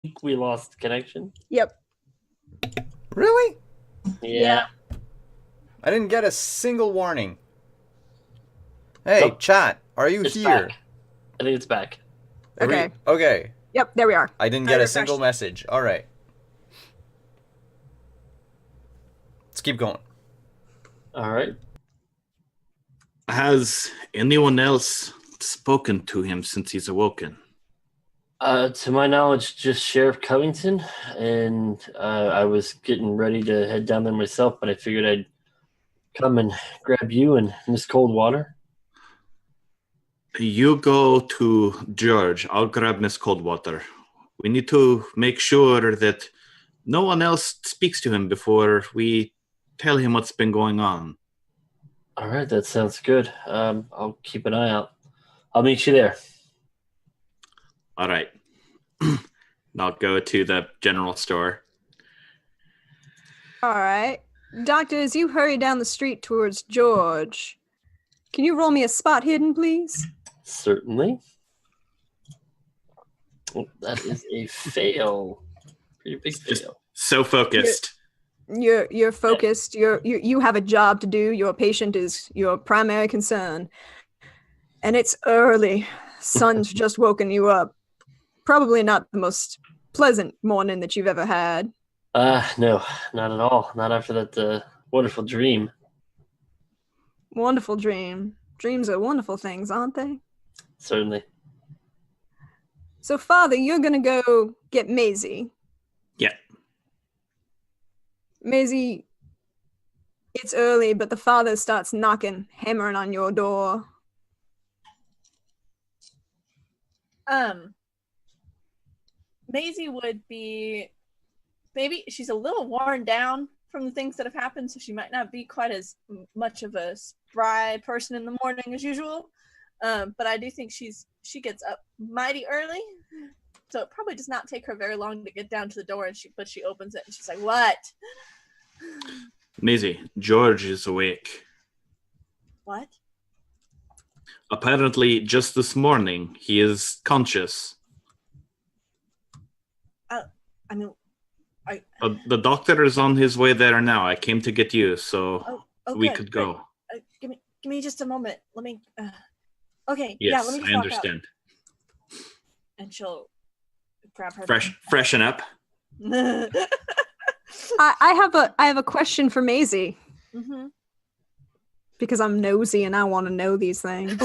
think we lost connection. Yep. Really? Yeah. I didn't get a single warning. Hey, Nope. chat, are you It's here? back. I think it's back. Okay. Okay. Yep, there we are. I didn't I get a refreshed single it. message. All right. Let's keep going. All right. Has anyone else spoken to him since he's awoken? To my knowledge, just Sheriff Covington, and I was getting ready to head down there myself, but I figured I'd come and grab you and Miss Coldwater. You go to George. I'll grab Miss Coldwater. We need to make sure that no one else speaks to him before we tell him what's been going on. All right, that sounds good. I'll keep an eye out. I'll meet you there. All right. I'll go to the general store. All right. Doctor, as you hurry down the street towards George, can you roll me a spot hidden, please? Certainly. Oh, that is a fail. Pretty big Just fail. so focused. You're focused. You have a job to do. Your patient is your primary concern. And it's early. Sun's just woken you up. Probably not the most pleasant morning that you've ever had. No, not at all. Not after that wonderful dream. Wonderful dream. Dreams are wonderful things, aren't they? Certainly. So, Father, you're going to go get Maisie. Yeah. Maisie, it's early, but the father starts knocking, hammering on your door. Maisie would be, maybe she's a little worn down from the things that have happened, so she might not be quite as much of a spry person in the morning as usual. But I do think she gets up mighty early, so it probably does not take her very long to get down to the door. But she opens it and she's like, "What? Maisie, George is awake. What? Apparently, just this morning, he is conscious. I mean, The doctor is on his way there now. I came to get you, so we good, could go. Give me just a moment. Let me. Okay. Yes, Let me just I walk understand. out. And she'll grab her. Freshen up. I have a question for Maisie. Mm-hmm. Because I'm nosy and I want to know these things.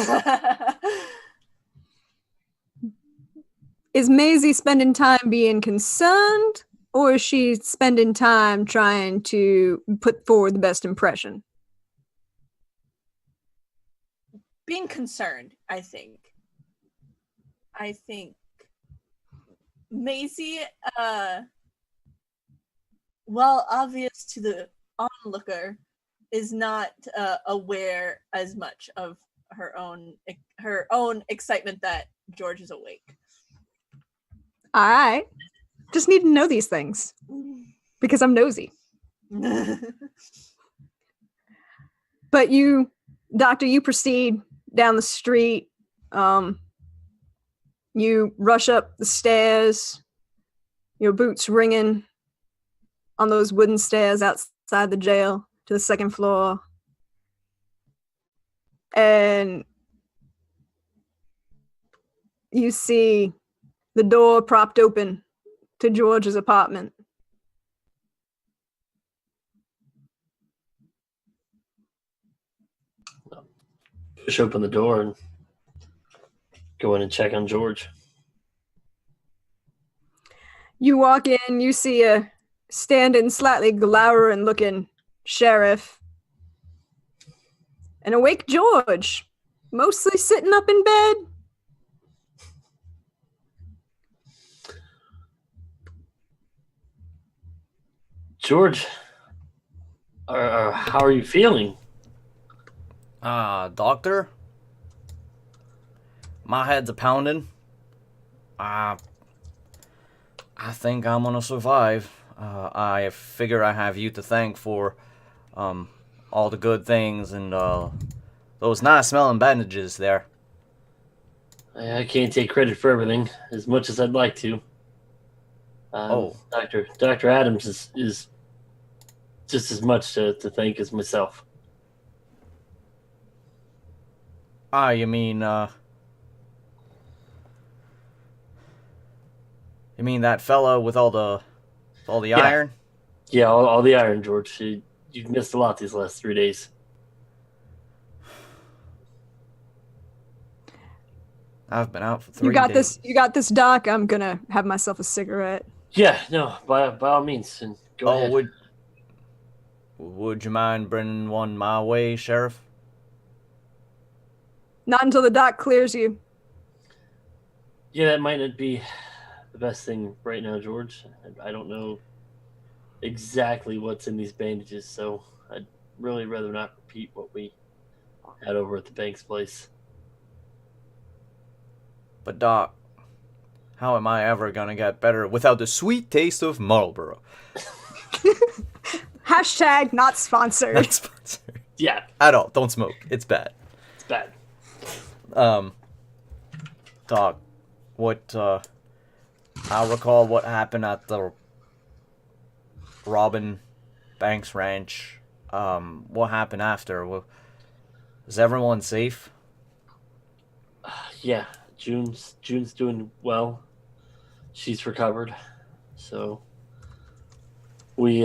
Is Maisie spending time being concerned, or is she spending time trying to put forward the best impression? Being concerned, I think. Maisie, well, obvious to the onlooker, is not aware as much of her own excitement that George is awake. All right. Just need to know these things because I'm nosy. But you, Doctor, you proceed down the street. You rush up the stairs, your boots ringing on those wooden stairs outside the jail to the second floor. And you see the door propped open to George's apartment. Push open the door and go in and check on George. You walk in, you see a standing, slightly glowering looking sheriff. An awake George, mostly sitting up in bed. George, how are you feeling? Doctor? My head's a pounding. I think I'm gonna survive. I figure I have you to thank for all the good things and those nice smelling bandages there. I can't take credit for everything, as much as I'd like to. Dr. Adams is just as much to thank as myself. You mean that fella with all the Yeah. iron? Yeah, all the iron, George. You've missed a lot these last 3 days. I've been out for 3 You got days. this. You got this, Doc. I'm gonna have myself a cigarette. Yeah, no, by all means, and go ahead. Would you mind bringing one my way, Sheriff? Not until the doc clears you. Yeah, that might not be the best thing right now, George. I don't know exactly what's in these bandages, so I'd really rather not repeat what we had over at the bank's place. But Doc, how am I ever gonna get better without the sweet taste of Marlboro? Hashtag not sponsored. Not sponsored. Yeah, At all. Don't smoke. It's bad. it's bad. Doc, I recall what happened at the Robin Banks Ranch. What happened after? Was everyone safe? Yeah, June's doing well. She's recovered, so we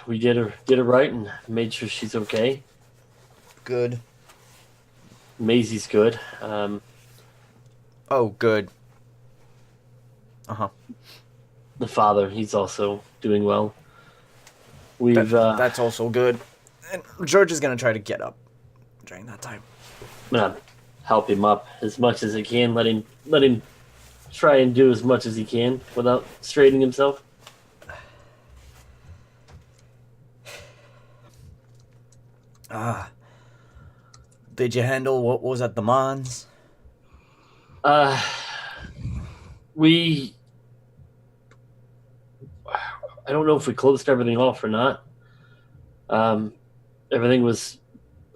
did her right and made sure she's okay. Good. Maisie's good. Oh, good. Uh-huh. The father, he's also doing well. We've That's also good. And George is gonna try to get up during that time. I'm gonna help him up as much as I can. Let him try and do as much as he can without straightening himself. Did you handle what was at the Mons? We. I don't know if we closed everything off or not. Everything was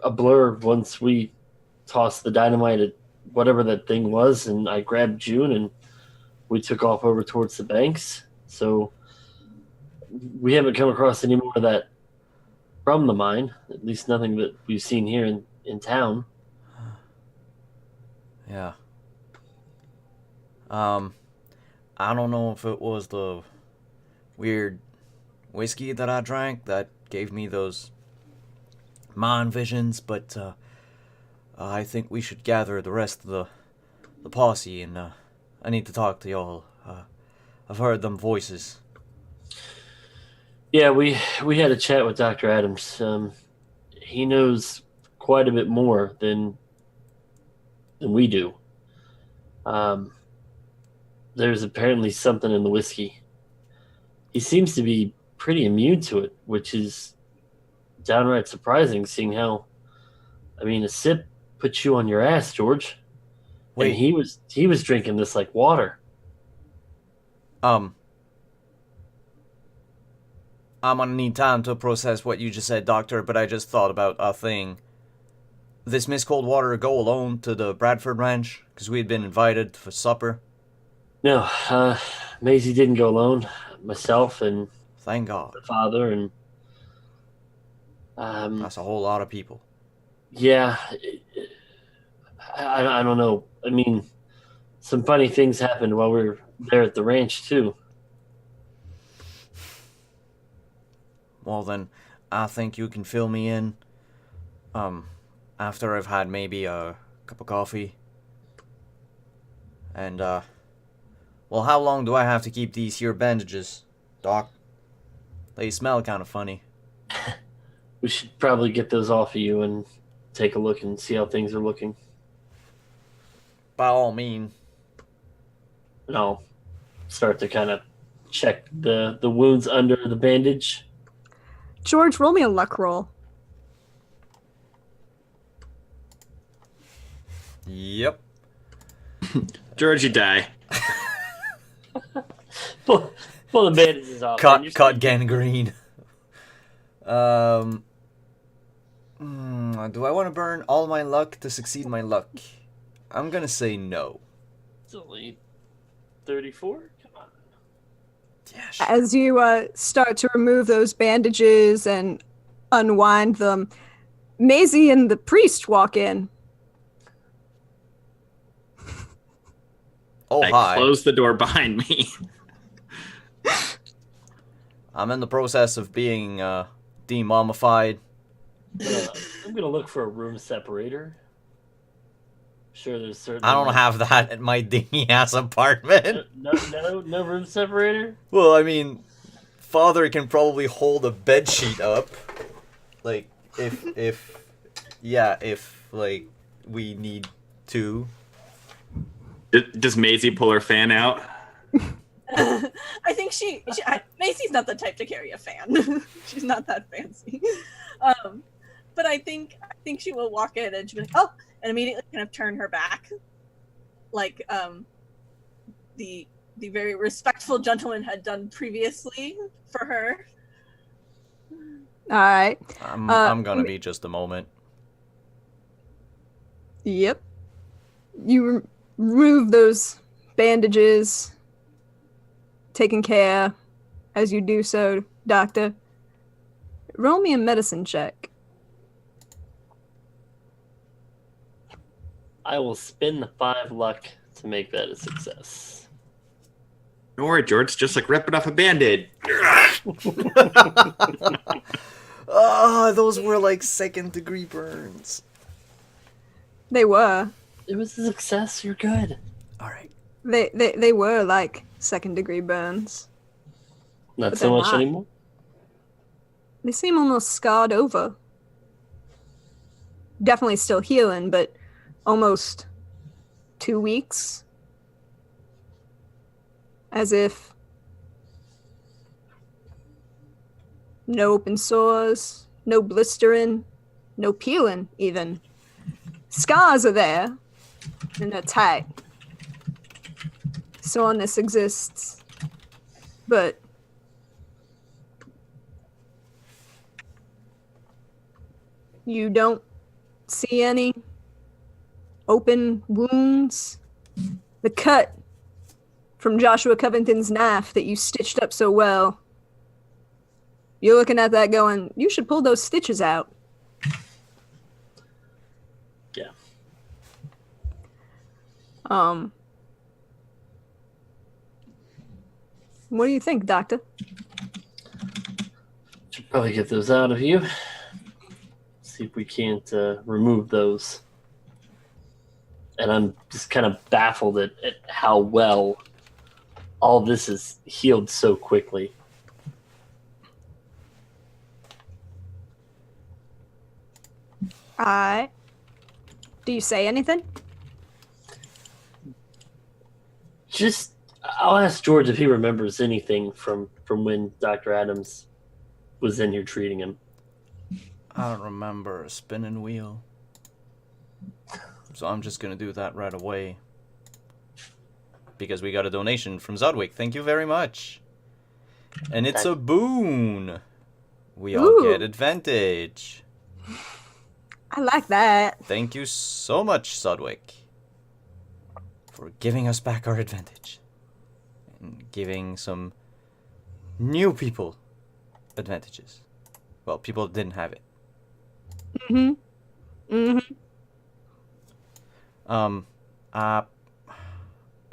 a blur once we tossed the dynamite at whatever that thing was, and I grabbed June and we took off over towards the banks. So we haven't come across any more of that from the mine, at least nothing that we've seen here in town. Yeah. I don't know if it was the weird whiskey that I drank that gave me those mind visions, but I think we should gather the rest of the posse, and I need to talk to y'all. I've heard them voices. Yeah, we had a chat with Dr. Adams. He knows quite a bit more than we do. There's apparently something in the whiskey. He seems to be pretty immune to it, which is downright surprising, seeing how, I mean, a sip puts you on your ass, George. Wait. And he was drinking this like water. I'm gonna need time to process what you just said, Doctor, but I just thought about a thing. This Miss Coldwater go alone to the Bradford Ranch? Because we had been invited for supper. No, Maisie didn't go alone. Myself and Thank God. the father and That's a whole lot of people. yeah, I don't know. I mean, some funny things happened while we were there at the ranch too. Well then, I think you can fill me in. After I've had maybe a cup of coffee. And well, how long do I have to keep these here bandages, Doc? They smell kind of funny. We should probably get those off of you and take a look and see how things are looking. By all means. And I'll start to kind of check the wounds under the bandage. George, roll me a luck roll. Yep. George, you die. Pull the bandages off. man. You're Caught gangrene. Do I want to burn all my luck to succeed my luck? I'm gonna say no. It's only 34. Come on. Yeah, sure. As you start to remove those bandages and unwind them, Maisie and the priest walk in. Oh, I hi. closed the door behind me. I'm in the process of being demummified. I'm gonna look for a room separator. Sure, there's certainly. I don't have that at my dingy ass apartment. No room separator. Well, I mean, Father can probably hold a bed sheet up, like if like we need to. Does Maisie pull her fan out? I think Macy's not the type to carry a fan. She's not that fancy. But I think she will walk in and she'll be like, oh, and immediately kind of turn her back, like the very respectful gentleman had done previously for her. All right. I'm gonna be just a moment. Yep. You remove those bandages, taking care as you do so, Doctor. Roll me a medicine check. I will spin the 5 luck to make that a success. Don't worry, George. Just like ripping off a band-aid. Oh, those were like second-degree burns. They were. It was a success. You're good. All right. They were like second-degree burns. Not But so they're much not. anymore. They seem almost scarred over. Definitely still healing, but almost 2 weeks. As if no open sores, no blistering, no peeling even. Scars are there, and they're tight. Soreness exists, but you don't see any open wounds. The cut from Joshua Covington's knife that you stitched up so well. You're looking at that going, you should pull those stitches out. Yeah. What do you think, Doctor? Should probably get those out of you. See if we can't remove those. And I'm just kind of baffled at how well all this is healed so quickly. Alright. Do you say anything? Just, I'll ask George if he remembers anything from when Dr. Adams was in here treating him. I don't remember a spinning wheel. So I'm just gonna do that right away. Because we got a donation from Zodwick. Thank you very much. And it's a boon. We all Ooh. get advantage. I like that. Thank you so much, Zodwick, for giving us back our advantage. And giving some new people advantages. Well, people that didn't have it.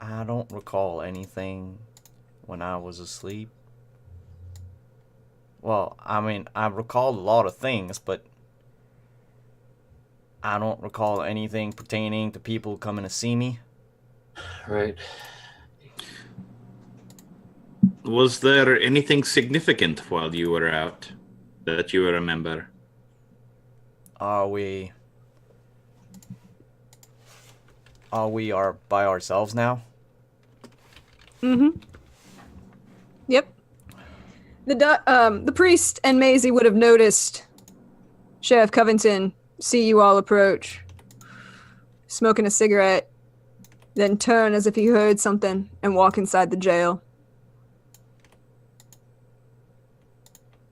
I don't recall anything when I was asleep. Well, I mean, I recall a lot of things, but I don't recall anything pertaining to people coming to see me. Right. Was there anything significant while you were out that you remember? Are we by ourselves now? Yep. The priest and Maisie would have noticed Sheriff Covington see you all approach, smoking a cigarette, then turn as if he heard something and walk inside the jail.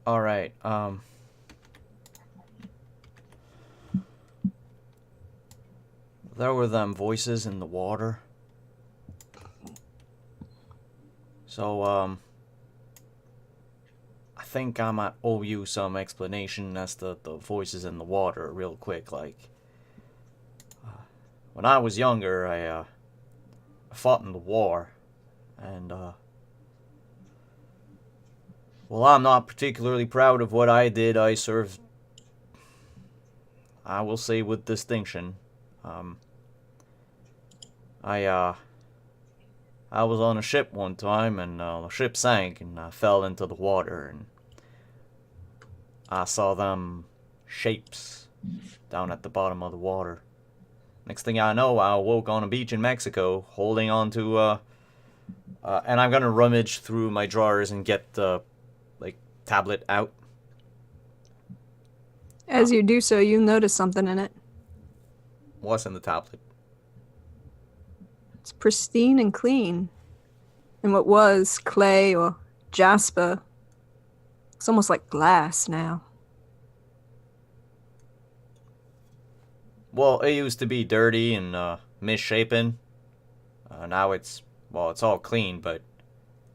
All right. There were them voices in the water. So, think I might owe you some explanation as to the voices in the water real quick. Like, when I was younger, I fought in the war, and, well, I'm not particularly proud of what I did. I served, I will say with distinction. I was on a ship one time, and the ship sank, and I fell into the water, and I saw them shapes down at the bottom of the water. Next thing I know, I woke on a beach in Mexico, holding on to, and I'm gonna rummage through my drawers and get the, tablet out. As you do so, you notice something in it. What's in the tablet? It's pristine and clean. And what was clay or jasper, it's almost like glass now. Well, it used to be dirty and misshapen. Now it's all clean, but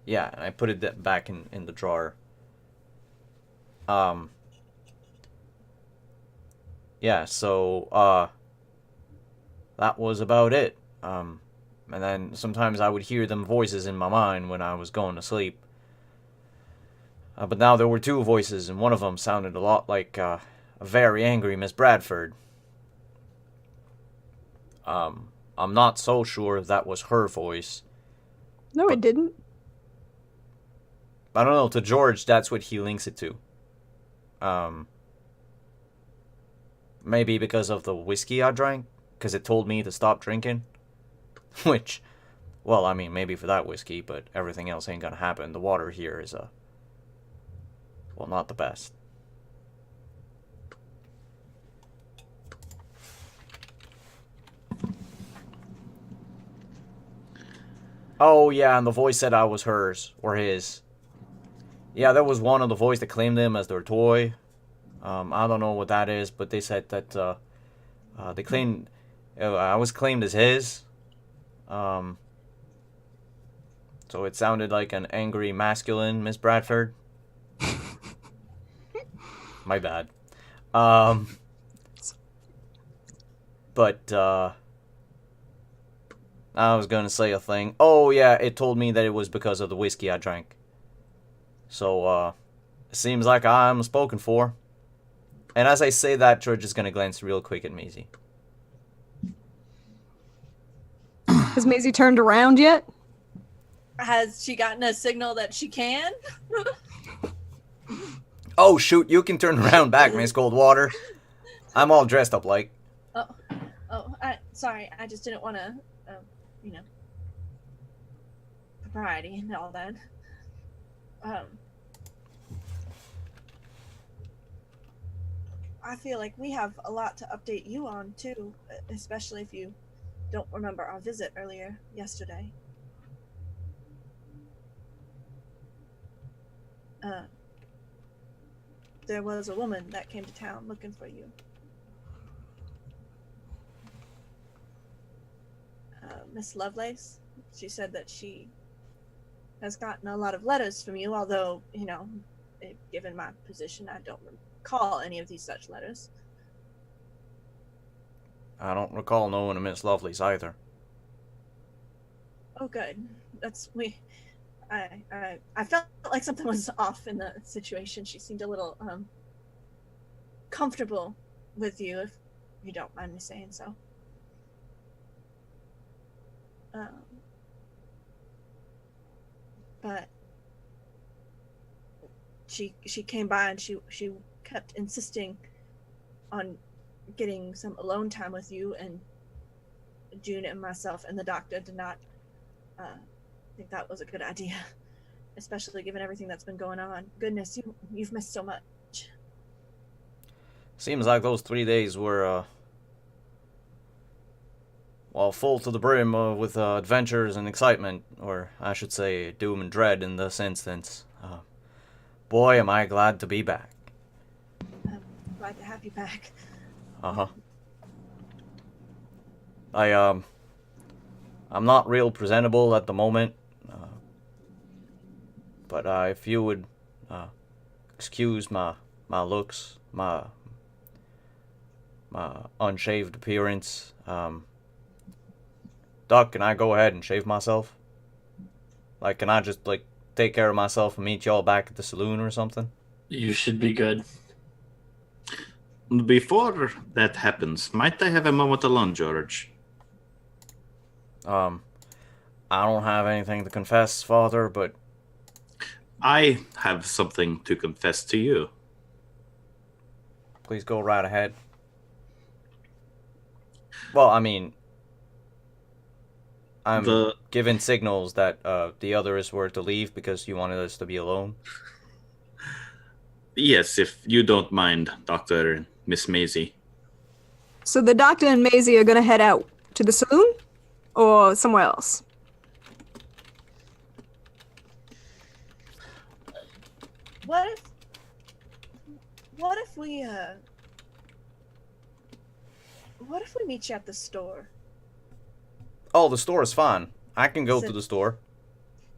yeah, I put it back in the drawer. Yeah, so that was about it. And then sometimes I would hear them voices in my mind when I was going to sleep. But now there were two voices, and one of them sounded a lot like a very angry Miss Bradford. I'm not so sure if that was her voice. No, it didn't. I don't know, to George, that's what he links it to. Maybe because of the whiskey I drank, because it told me to stop drinking. Which, well, I mean, maybe for that whiskey, but everything else ain't gonna happen. The water here is, well, not the best. Oh, yeah, and the voice said I was hers, or his. Yeah, there was one of the voice that claimed him as their toy. I don't know what that is, but they said that, they claimed, I was claimed as his. So it sounded like an angry masculine Miss Bradford. My bad. But, I was gonna say a thing. Oh, yeah, it told me that it was because of the whiskey I drank. So, it seems like I'm spoken for. And as I say that, George is gonna glance real quick at Maisie. Has Maisie turned around yet? Has she gotten a signal that she can? Oh, shoot, you can turn around back, Miss Coldwater. I'm all dressed up like. Sorry, I just didn't want to, propriety and all that. I feel like we have a lot to update you on, too, especially if you don't remember our visit earlier yesterday. There was a woman that came to town looking for you. Miss Lovelace. She said that she has gotten a lot of letters from you, although, given my position, I don't recall any of these such letters. I don't recall knowing a Miss Lovelace either. Oh, good. I felt like something was off in the situation. She seemed a little comfortable with you, if you don't mind me saying so. But she came by and she kept insisting on getting some alone time with you, and June and myself and the doctor did not think that was a good idea, especially given everything that's been going on. Goodness, you've missed so much. Seems like those 3 days were full to the brim with adventures and excitement, or I should say doom and dread in this instance. Boy, am I glad to be back. I'm glad to have you back. Uh-huh. I'm not real presentable at the moment, but if you would excuse my looks, my unshaved appearance. Doc, can I go ahead and shave myself? Like, can I just, like, take care of myself and meet y'all back at the saloon or something? You should be good. Before that happens, might I have a moment alone, George? I don't have anything to confess, Father, but I have something to confess to you. please go right ahead. Well, I mean, I'm giving signals that the others were to leave because you wanted us to be alone. Yes, if you don't mind, Dr. and Miss Maisie. So the doctor and Maisie are gonna head out to the saloon or somewhere else? What if we meet you at the store? Oh, the store is fine. I can go to the store.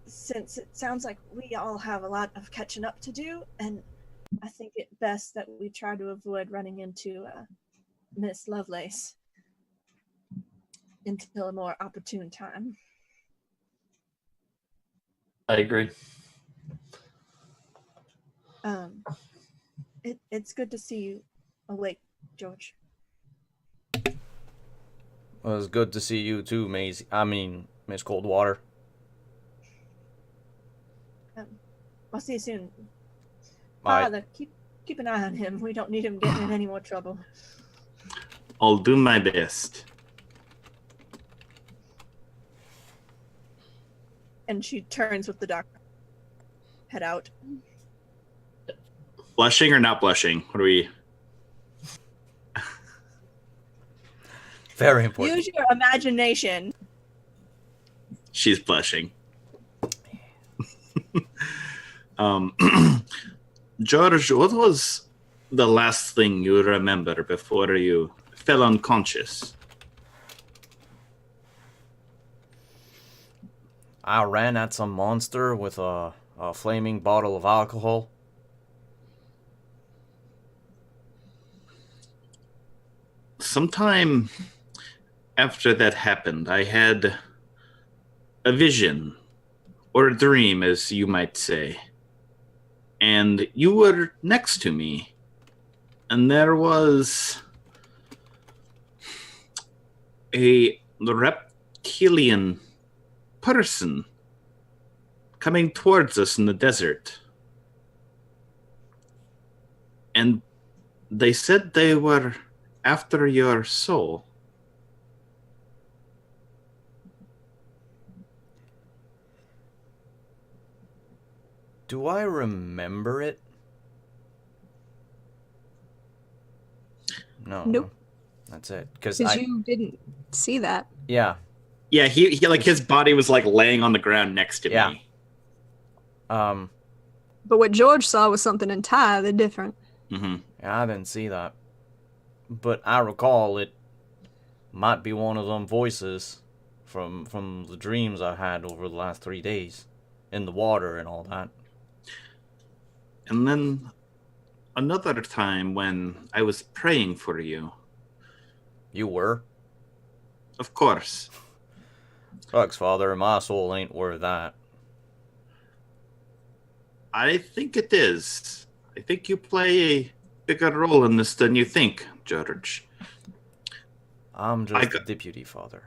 Since it sounds like we all have a lot of catching up to do, and I think it best that we try to avoid running into Miss Lovelace until a more opportune time. I agree. It's good to see you awake, George. Well, it's good to see you too, Maisie. I mean, Miss Coldwater. I'll see you soon. Alright. Father, keep an eye on him. We don't need him getting in any more trouble. I'll do my best. And she turns with the doctor. Head out. Blushing or not blushing? What are we... Very important. Use your imagination. She's blushing. George, what was the last thing you remember before you fell unconscious? I ran at some monster with a flaming bottle of alcohol. Sometime after that happened, I had a vision, or a dream, as you might say. And you were next to me. And there was a reptilian person coming towards us in the desert. And they said they were after your soul. Do I remember it? No. Nope. That's it. Because You didn't see that. Yeah. Yeah, he like his body was like laying on the ground next to Yeah. me. But what George saw was something entirely different. Mm-hmm. Yeah, I didn't see that. But I recall it might be one of them voices from the dreams I had over the last 3 days in the water and all that. And then another time when I was praying for you. You were? Of course. Fucks, Father, my soul ain't worth that. I think it is. I think you play a bigger role in this than you think, George. I'm just a deputy, Father.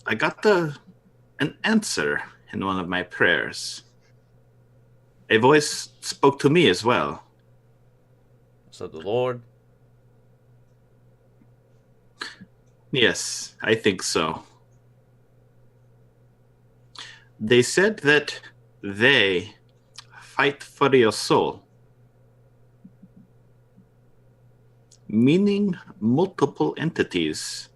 I got an answer in one of my prayers. A voice spoke to me as well. So the Lord? Yes, I think so. They said that they fight for your soul. Meaning multiple entities.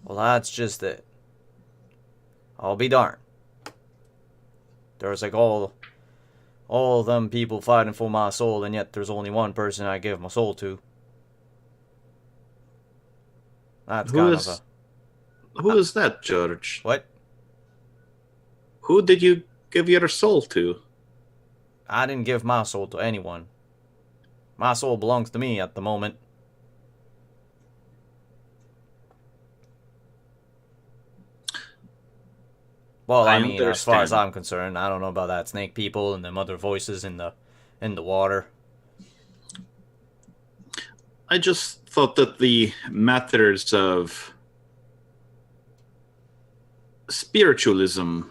Well, that's just it. I'll be darned. There's like all of them people fighting for my soul, and yet there's only one person I give my soul to. That's Who is that, George? What? Who did you give your soul to? I didn't give my soul to anyone. My soul belongs to me at the moment. Well, I mean, as far as understand. I'm concerned, I don't know about that snake people and them other voices in the water. I just thought that the matters of spiritualism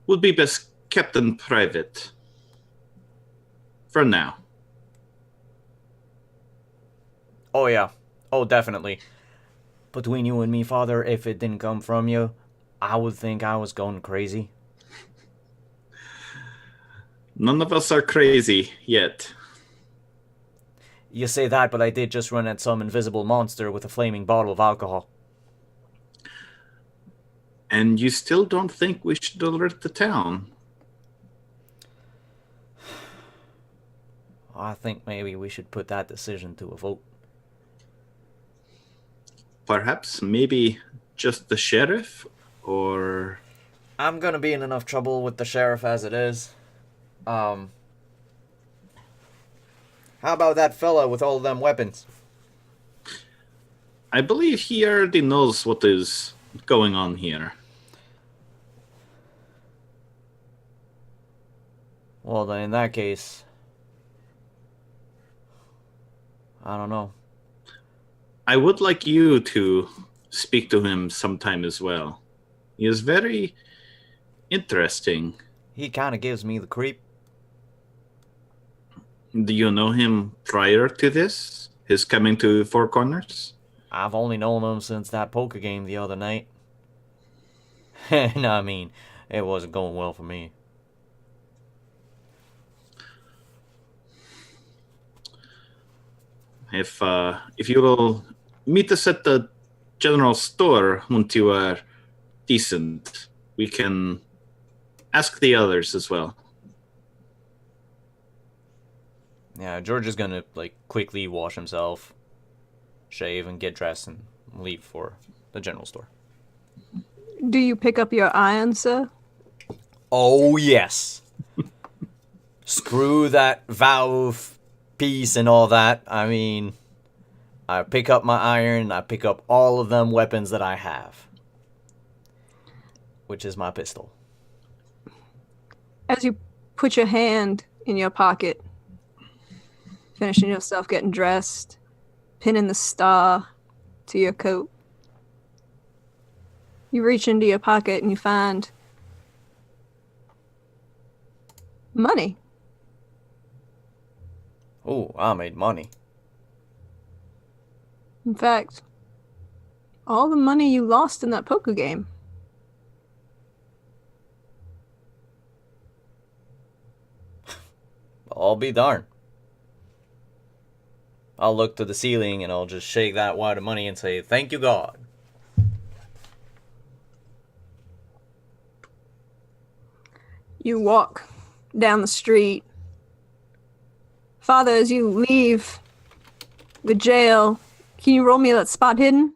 would be best kept in private. For now. Oh yeah. Oh, definitely. Between you and me, Father, if it didn't come from you, I would think I was going crazy. None of us are crazy yet. You say that, but I did just run at some invisible monster with a flaming bottle of alcohol. And you still don't think we should alert the town? I think maybe we should put that decision to a vote. Perhaps, maybe just the sheriff? Or... I'm gonna be in enough trouble with the sheriff as it is. How about that fella with all of them weapons? I believe he already knows what is going on here. Well, then in that case, I don't know. I would like you to speak to him sometime as well. He is very interesting. He kind of gives me the creep. Do you know him prior to this? His coming to Four Corners? I've only known him since that poker game the other night. And I mean, it wasn't going well for me. If you will meet us at the general store once you are decent, we can ask the others as well. Yeah, George is gonna, like, quickly wash himself, shave, and get dressed and leave for the general store. Do you pick up your iron, sir? Oh, yes. Screw that valve piece and all that. I mean, I pick up my iron, I pick up all of them weapons that I have. Which is my pistol. As you put your hand in your pocket, finishing yourself getting dressed, pinning the star to your coat, you reach into your pocket and you find money. Oh, I made money. In fact, all the money you lost in that poker game. I'll be darned. I'll look to the ceiling and I'll just shake that wad of money and say, "Thank you, God." You walk down the street. Father, as you leave the jail, can you roll me that spot hidden?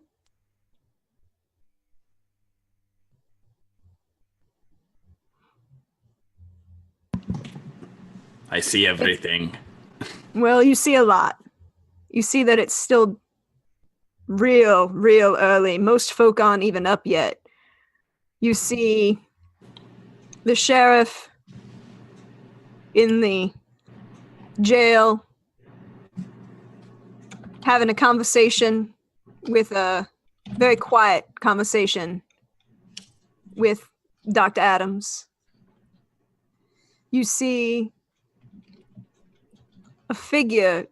I see everything. Well, you see a lot. You see that it's still real early. Most folk aren't even up yet. You see the sheriff in the jail having a conversation with a very quiet conversation with Dr. Adams. You see a figure,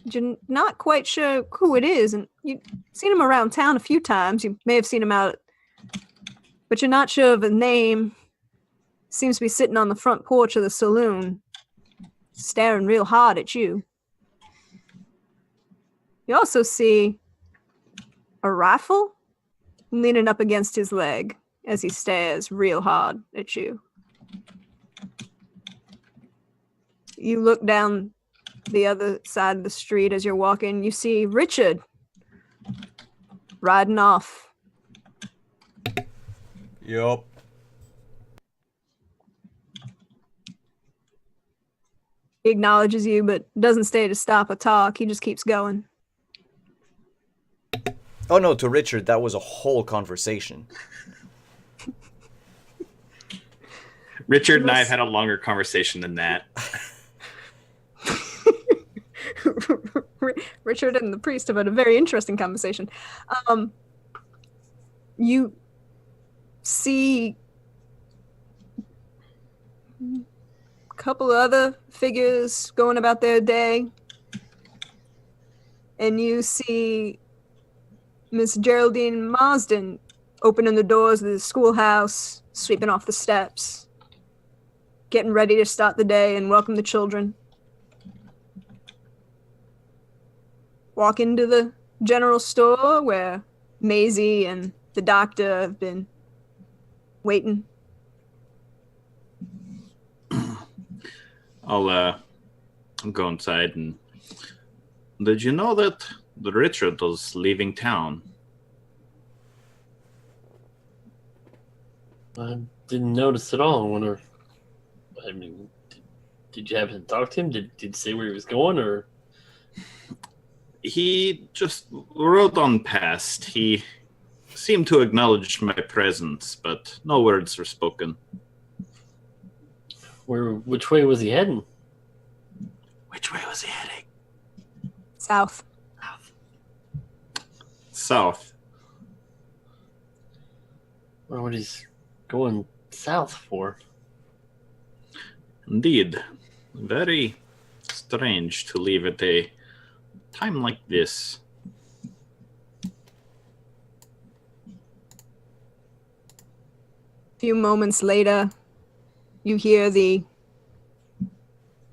you're not quite sure who it is, and you've seen him around town a few times. You may have seen him out, but you're not sure of the name. Seems to be sitting on the front porch of the saloon, staring real hard at you. You also see a rifle leaning up against his leg as he stares real hard at you. You look down the other side of the street as you're walking. You see Richard riding off. Yup. He acknowledges you, but doesn't stay to stop or talk. He just keeps going. Oh no, to Richard, that was a whole conversation. Richard and I have had a longer conversation than that. Richard and the priest have had a very interesting conversation. You see a couple of other figures going about their day, and you see Miss Geraldine Marsden opening the doors of the schoolhouse, sweeping off the steps, getting ready to start the day and welcome the children. Walk into the general store where Maisie and the doctor have been waiting. I'll go inside and... Did you know that the Richard was leaving town? I didn't notice at all. I mean, did you happen to talk to him? Did he say where he was going, or? He just rode on past. He seemed to acknowledge my presence, but no words were spoken. Which way was he heading? Which way was he heading? South. South. Or what he's going south for? Indeed. Very strange to leave at a time like this. A few moments later, you hear the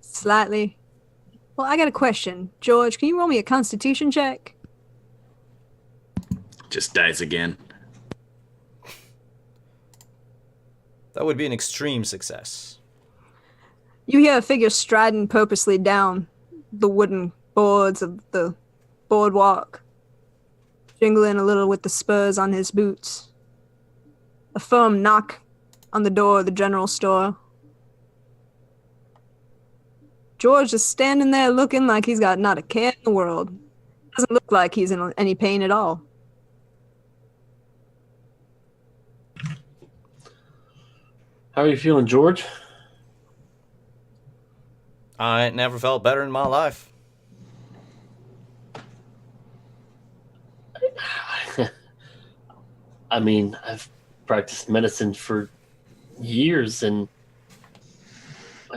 slightly... Well, I got a question. George, can you roll me a constitution check? Just dies again. That would be an extreme success. You hear a figure striding purposely down the wooden boards of the boardwalk, jingling a little with the spurs on his boots. A firm knock on the door of the general store. George is standing there looking like he's got not a care in the world. Doesn't look like he's in any pain at all. How are you feeling, George? I ain't never felt better in my life. I mean, I've practiced medicine for years, and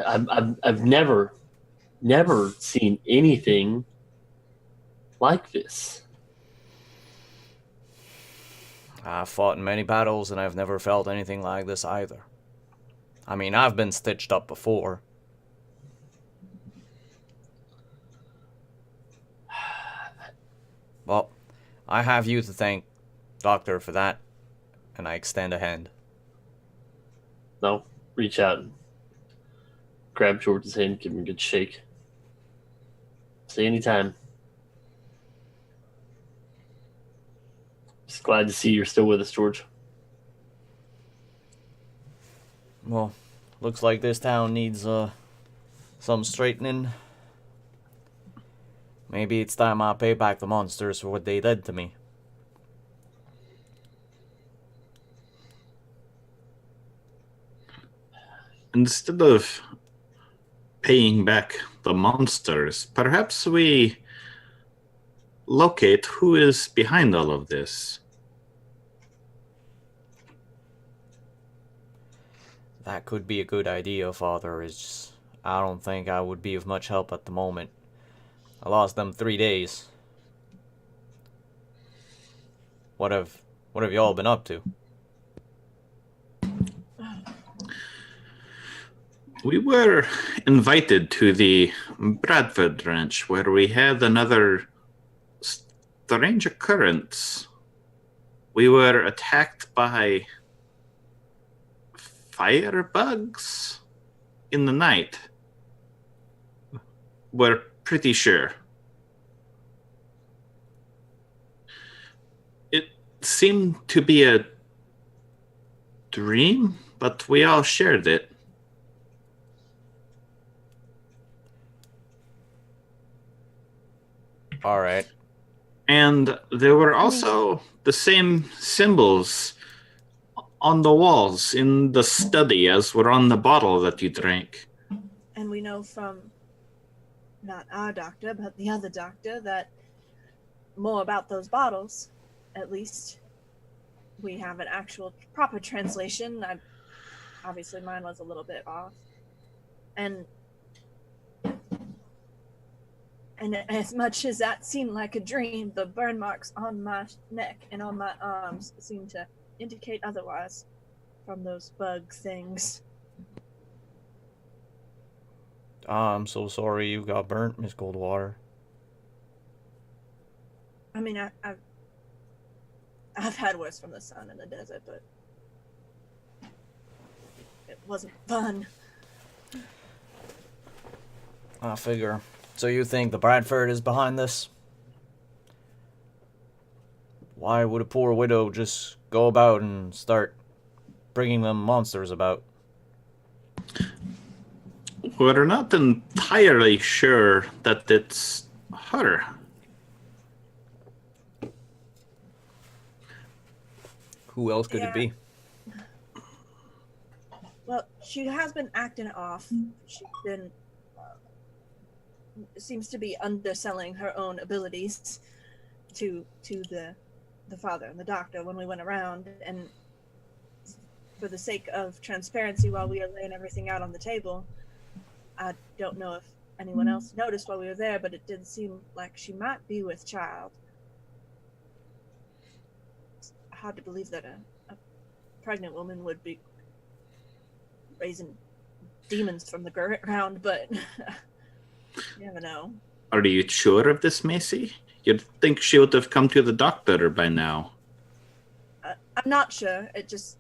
I've never seen anything like this. I've fought in many battles, and I've never felt anything like this either. I mean, I've been stitched up before. Well, I have you to thank, Doctor, for that, and I extend a hand. No, reach out and grab George's hand, give him a good shake. Say anytime. Just glad to see you're still with us, George. Well, looks like this town needs some straightening. Maybe it's time I pay back the monsters for what they did to me. Instead of paying back the monsters, perhaps we locate who is behind all of this. That could be a good idea, Father. I don't think I would be of much help at the moment. I lost them 3 days. What have y'all been up to? We were invited to the Bradford Ranch, where we had another strange occurrence. We were attacked by firebugs in the night. We're pretty sure. It seemed to be a dream, but we all shared it. All right. And there were also the same symbols on the walls in the study as were on the bottle that you drank. And we know from not our doctor, but the other doctor, that more about those bottles, at least. We have an actual proper translation. Obviously mine was a little bit off. And as much as that seemed like a dream, the burn marks on my neck and on my arms seem to indicate otherwise from those bug things. I'm so sorry you got burnt, Miss Coldwater. I mean, I've had worse from the sun in the desert, but it wasn't fun. I figure. So you think the Bradford is behind this? Why would a poor widow just go about and start bringing them monsters about? We're not entirely sure that it's her. Who else could it be? Well, she has been acting off. She's been seems to be underselling her own abilities to the father and the doctor when we went around. And for the sake of transparency, while we were laying everything out on the table, I don't know if anyone else noticed while we were there, but it did seem like she might be with child. It's hard to believe that a pregnant woman would be raising demons from the ground, but you never know. Are you sure of this, Macy? You'd think she would have come to the doctor by now. I'm not sure. It just,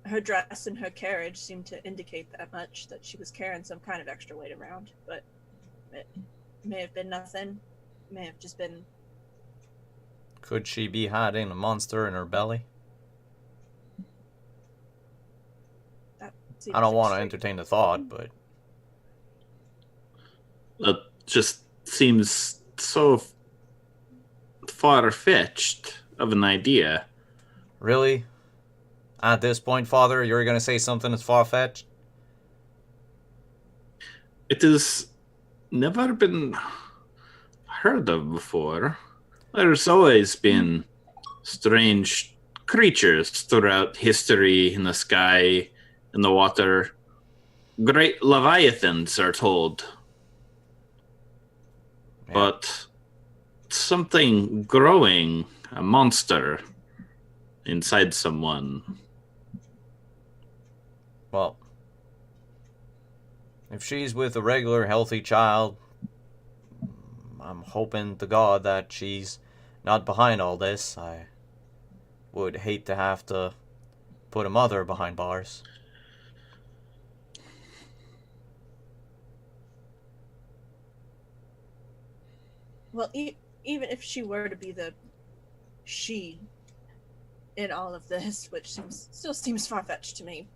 her dress and her carriage seemed to indicate that much, that she was carrying some kind of extra weight around, but it may have been nothing. It may have just been... Could she be hiding a monster in her belly? I don't want to entertain the thought, but... That just seems so far-fetched of an idea. Really? At this point, Father, you're going to say something that's far-fetched? It has never been heard of before. There's always been strange creatures throughout history in the sky, in the water. Great leviathans are told. Yeah. But something growing, a monster, inside someone. Well, if she's with a regular healthy child, I'm hoping to God that she's not behind all this. I would hate to have to put a mother behind bars. Well, even if she were to be the she in all of this, which still seems far-fetched to me,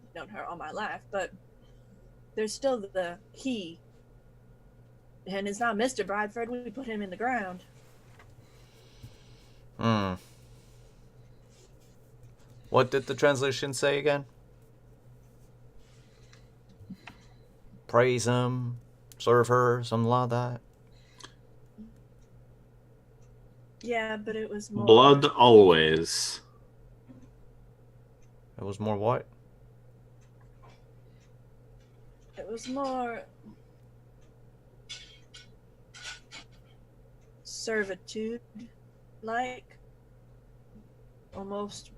I've known her all my life, but there's still the he, and it's not Mr. Bradford. We put him in the ground. What did the translation say again? Praise him, serve her, something like that. Yeah, but it was more... Blood always. It was more what? It was more... servitude-like. Almost...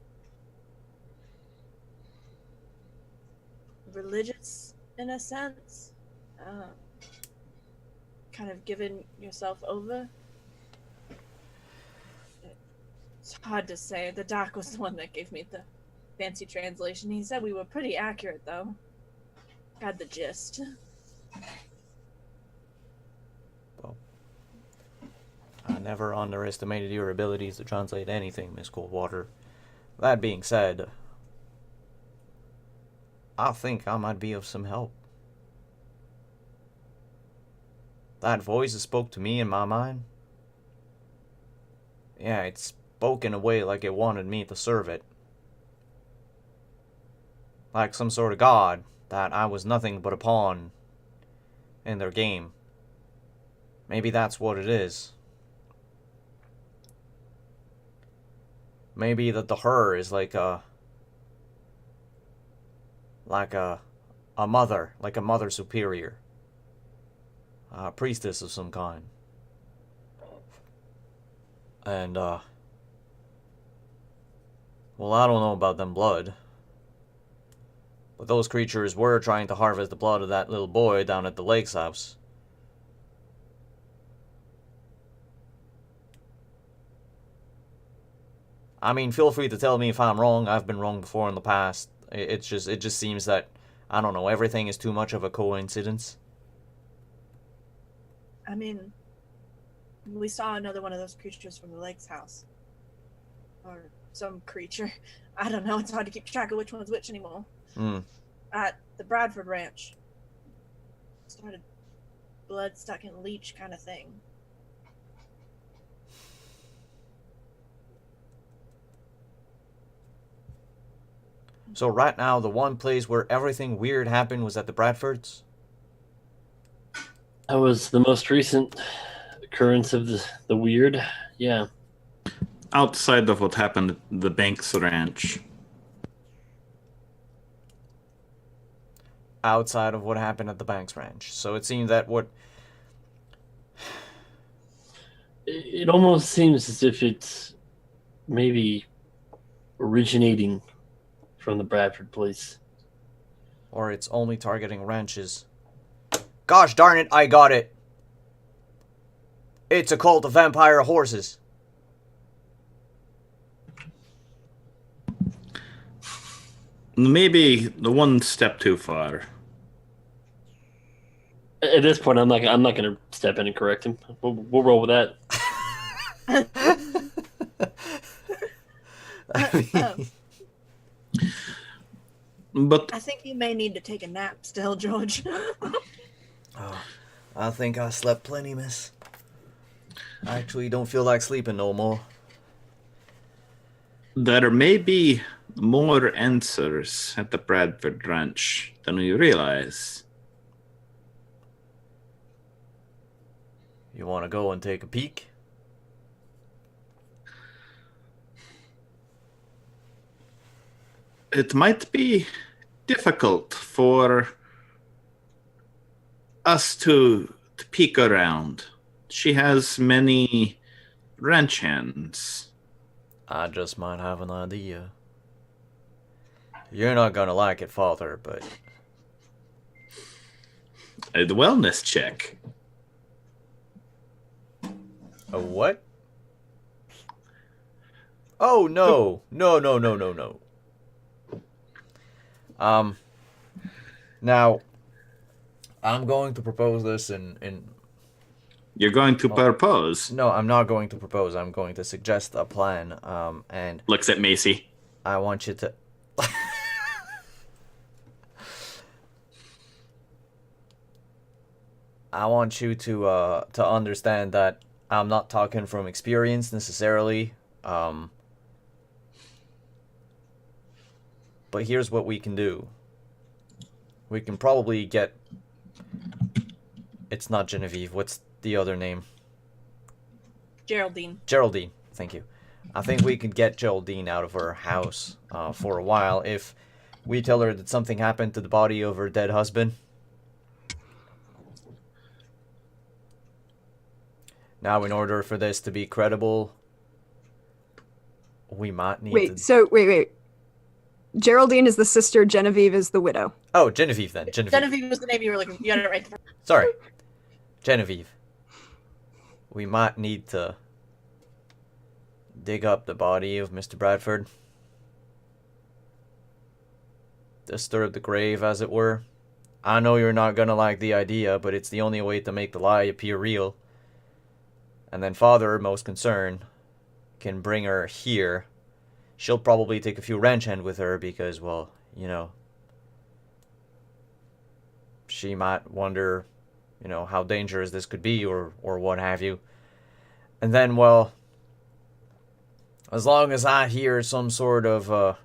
religious, in a sense. Kind of giving yourself over. It's hard to say. The doc was the one that gave me the fancy translation. He said we were pretty accurate, though. Got the gist. Well, I never underestimated your abilities to translate anything, Miss Coldwater. That being said, I think I might be of some help. That voice spoke to me in my mind. Yeah, it spoke in a way like it wanted me to serve it. Like some sort of god, that I was nothing but a pawn in their game. Maybe that's what it is. Maybe that the her is like a mother, like a mother superior. A priestess of some kind. And, well, I don't know about them blood. But those creatures were trying to harvest the blood of that little boy down at the lake's house. I mean, feel free to tell me if I'm wrong. I've been wrong before in the past. It just seems that, I don't know, everything is too much of a coincidence. I mean, we saw another one of those creatures from the lake's house. Or some creature. I don't know, it's hard to keep track of which one's which anymore. At the Bradford Ranch. Started blood stuck in leech kind of thing. So right now, the one place where everything weird happened was at the Bradfords? That was the most recent occurrence of the weird. Yeah. Outside of what happened at the Banks Ranch. Outside of what happened at the Banks Ranch. So it seemed that what... It almost seems as if it's maybe originating from the Bradford place. Or it's only targeting ranches. Gosh darn it, I got it! It's a cult of vampire horses. Maybe the one step too far. At this point, I'm not going to step in and correct him. We'll roll with that. But I think you may need to take a nap still, George. I think I slept plenty, miss. I actually don't feel like sleeping no more. there may be more answers at the Bradford Ranch than we realize. You want to go and take a peek? It might be difficult for us to peek around. She has many ranch hands. I just might have an idea. You're not gonna like it, Father, but... A wellness check. A what? Oh, no. No. Now, I'm going to propose this in... You're going to propose. No, I'm not going to propose. I'm going to suggest a plan, and... Looks at Macy. I want you to... I want you to understand that I'm not talking from experience necessarily. But here's what we can do. We can probably get... It's not Genevieve. What's the other name? Geraldine. Geraldine. Thank you. I think we could get Geraldine out of her house for a while if we tell her that something happened to the body of her dead husband. Now, in order for this to be credible, we might need to... Wait. Geraldine is the sister, Genevieve is the widow. Oh, Genevieve then. Genevieve was the name you were looking for. You got it right. Sorry. Genevieve. We might need to dig up the body of Mr. Bradford. Disturb the grave, as it were. I know you're not gonna like the idea, but it's the only way to make the lie appear real. And then Father, most concerned, can bring her here. She'll probably take a few ranch hand with her because, well, you know, she might wonder you know, how dangerous this could be or what have you. And then, well, as long as I hear some sort of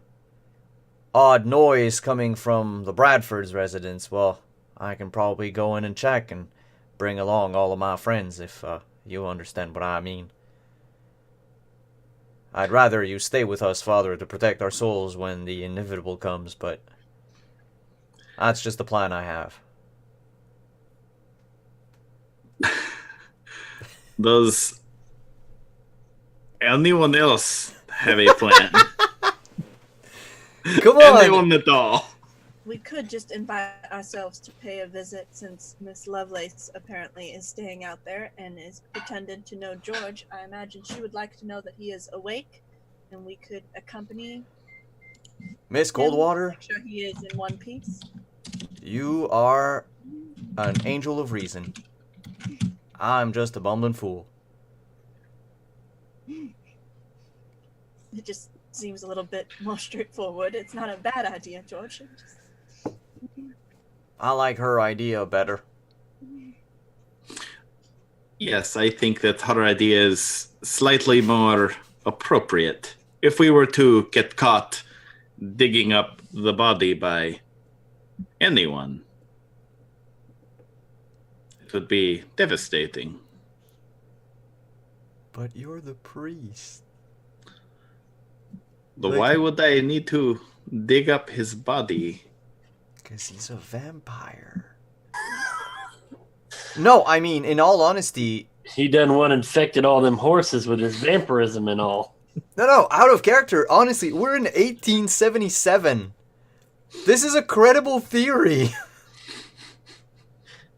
odd noise coming from the Bradford's residence, well, I can probably go in and check and bring along all of my friends if you understand what I mean. I'd rather you stay with us, Father, to protect our souls when the inevitable comes, but that's just the plan I have. Does anyone else have a plan? Come on! Anyone at all? We could just invite ourselves to pay a visit, since Miss Lovelace apparently is staying out there and is pretending to know George. I imagine she would like to know that he is awake, and we could accompany Miss Coldwater, make sure he is in one piece. you are an angel of reason. I'm just a bumbling fool. It just seems a little bit more straightforward. It's not a bad idea, George. I like her idea better. Yes, I think that her idea is slightly more appropriate. If we were to get caught digging up the body by anyone, it would be devastating. But you're the priest. Why would I need to dig up his body? Because he's a vampire. No, I mean, in all honesty... He done one infected all them horses with his vampirism and all. No, out of character. Honestly, we're in 1877. This is a credible theory.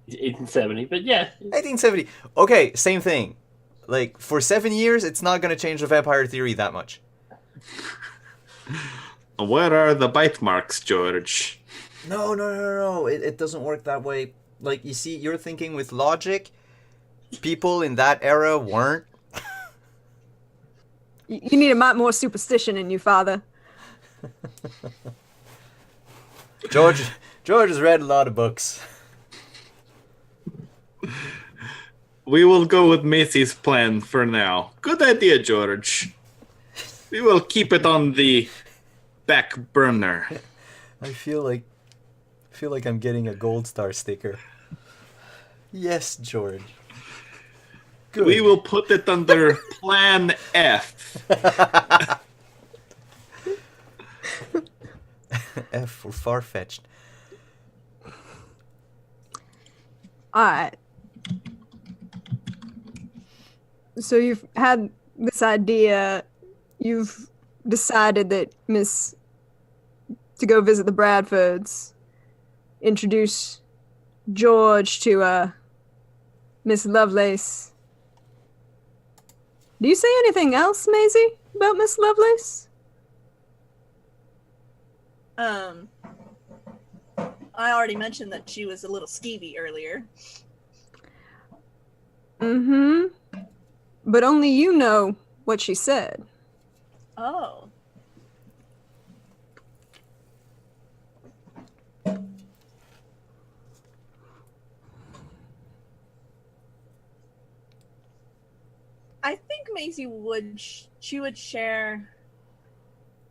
1870, but yeah. 1870. Okay, same thing. Like, for 7 years, it's not going to change the vampire theory that much. Where are the bite marks, George? No. It doesn't work that way. Like, you see, you're thinking with logic. People in that era weren't. You need a lot more superstition in you, Father. George has read a lot of books. We will go with Macy's plan for now. Good idea, George. We will keep it on the back burner. I feel like I'm getting a gold star sticker. Yes, George. Good. We will put it under Plan F. F for far-fetched. Alright. So you've had this idea, you've decided that to go visit the Bradfords, introduce George to Miss Lovelace. Do you say anything else, Maisie, about Miss Lovelace? I already mentioned that she was a little skeevy earlier. Mm-hmm. But only you know what she said. Oh. I think Maisie would share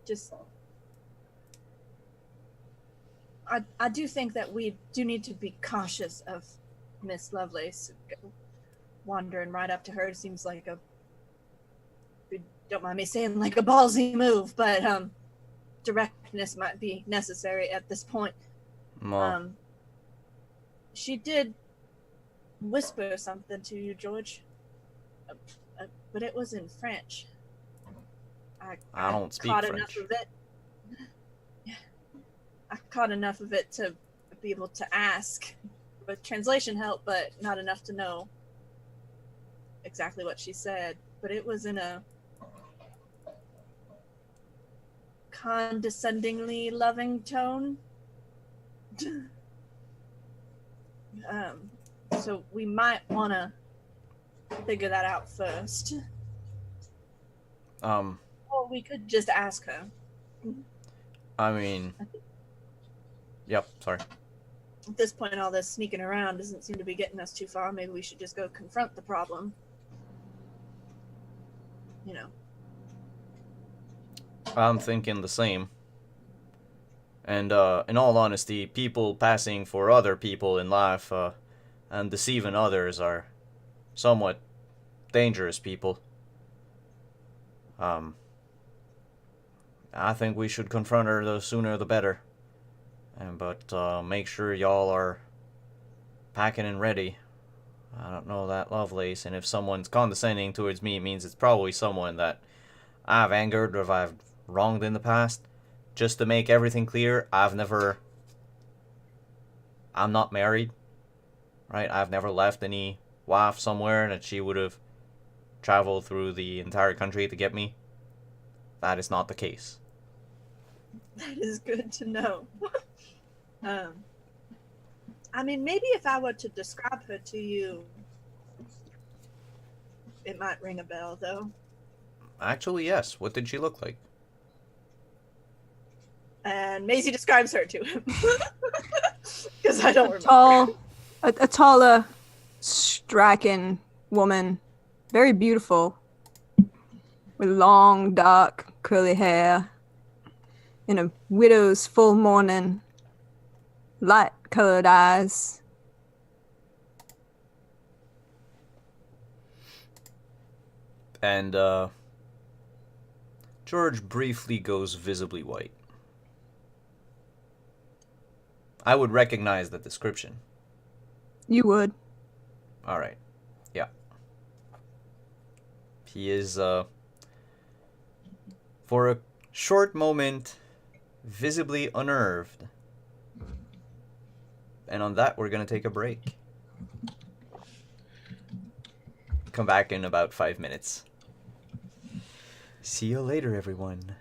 just I do think that we do need to be cautious of Miss Lovelace. Wandering right up to her seems like don't mind me saying, like a ballsy move, but directness might be necessary at this point. She did whisper something to you, George, but it was in French. I don't speak caught French. Enough of it. I caught enough of it to be able to ask. But translation helped, but not enough to know exactly what she said. But it was in a condescendingly loving tone. So we might want to figure that out first. Or we could just ask her. I mean... Yep, sorry. at this point, all this sneaking around doesn't seem to be getting us too far. Maybe we should just go confront the problem. You know. I'm thinking the same. And in all honesty, people passing for other people in life and deceiving others are somewhat dangerous people. I think we should confront her the sooner the better. But make sure y'all are packing and ready. I don't know that Lovelace, and if someone's condescending towards me, it means it's probably someone that I've angered or I've wronged in the past. Just to make everything clear, I'm not married, right? I've never left any wife somewhere that she would have traveled through the entire country to get me. That is not the case. That is good to know. I mean, maybe if I were to describe her to you, it might ring a bell, though. Actually, yes. What did she look like? And Maisie describes her to him. Because I don't remember. A taller, striking woman. Very beautiful. With long, dark, curly hair. In a widow's full mourning. Light-colored eyes. And, George briefly goes visibly white. I would recognize the description. You would. Alright. Yeah. He is, for a short moment, visibly unnerved. And on that, we're gonna take a break. Come back in about 5 minutes. See you later, everyone.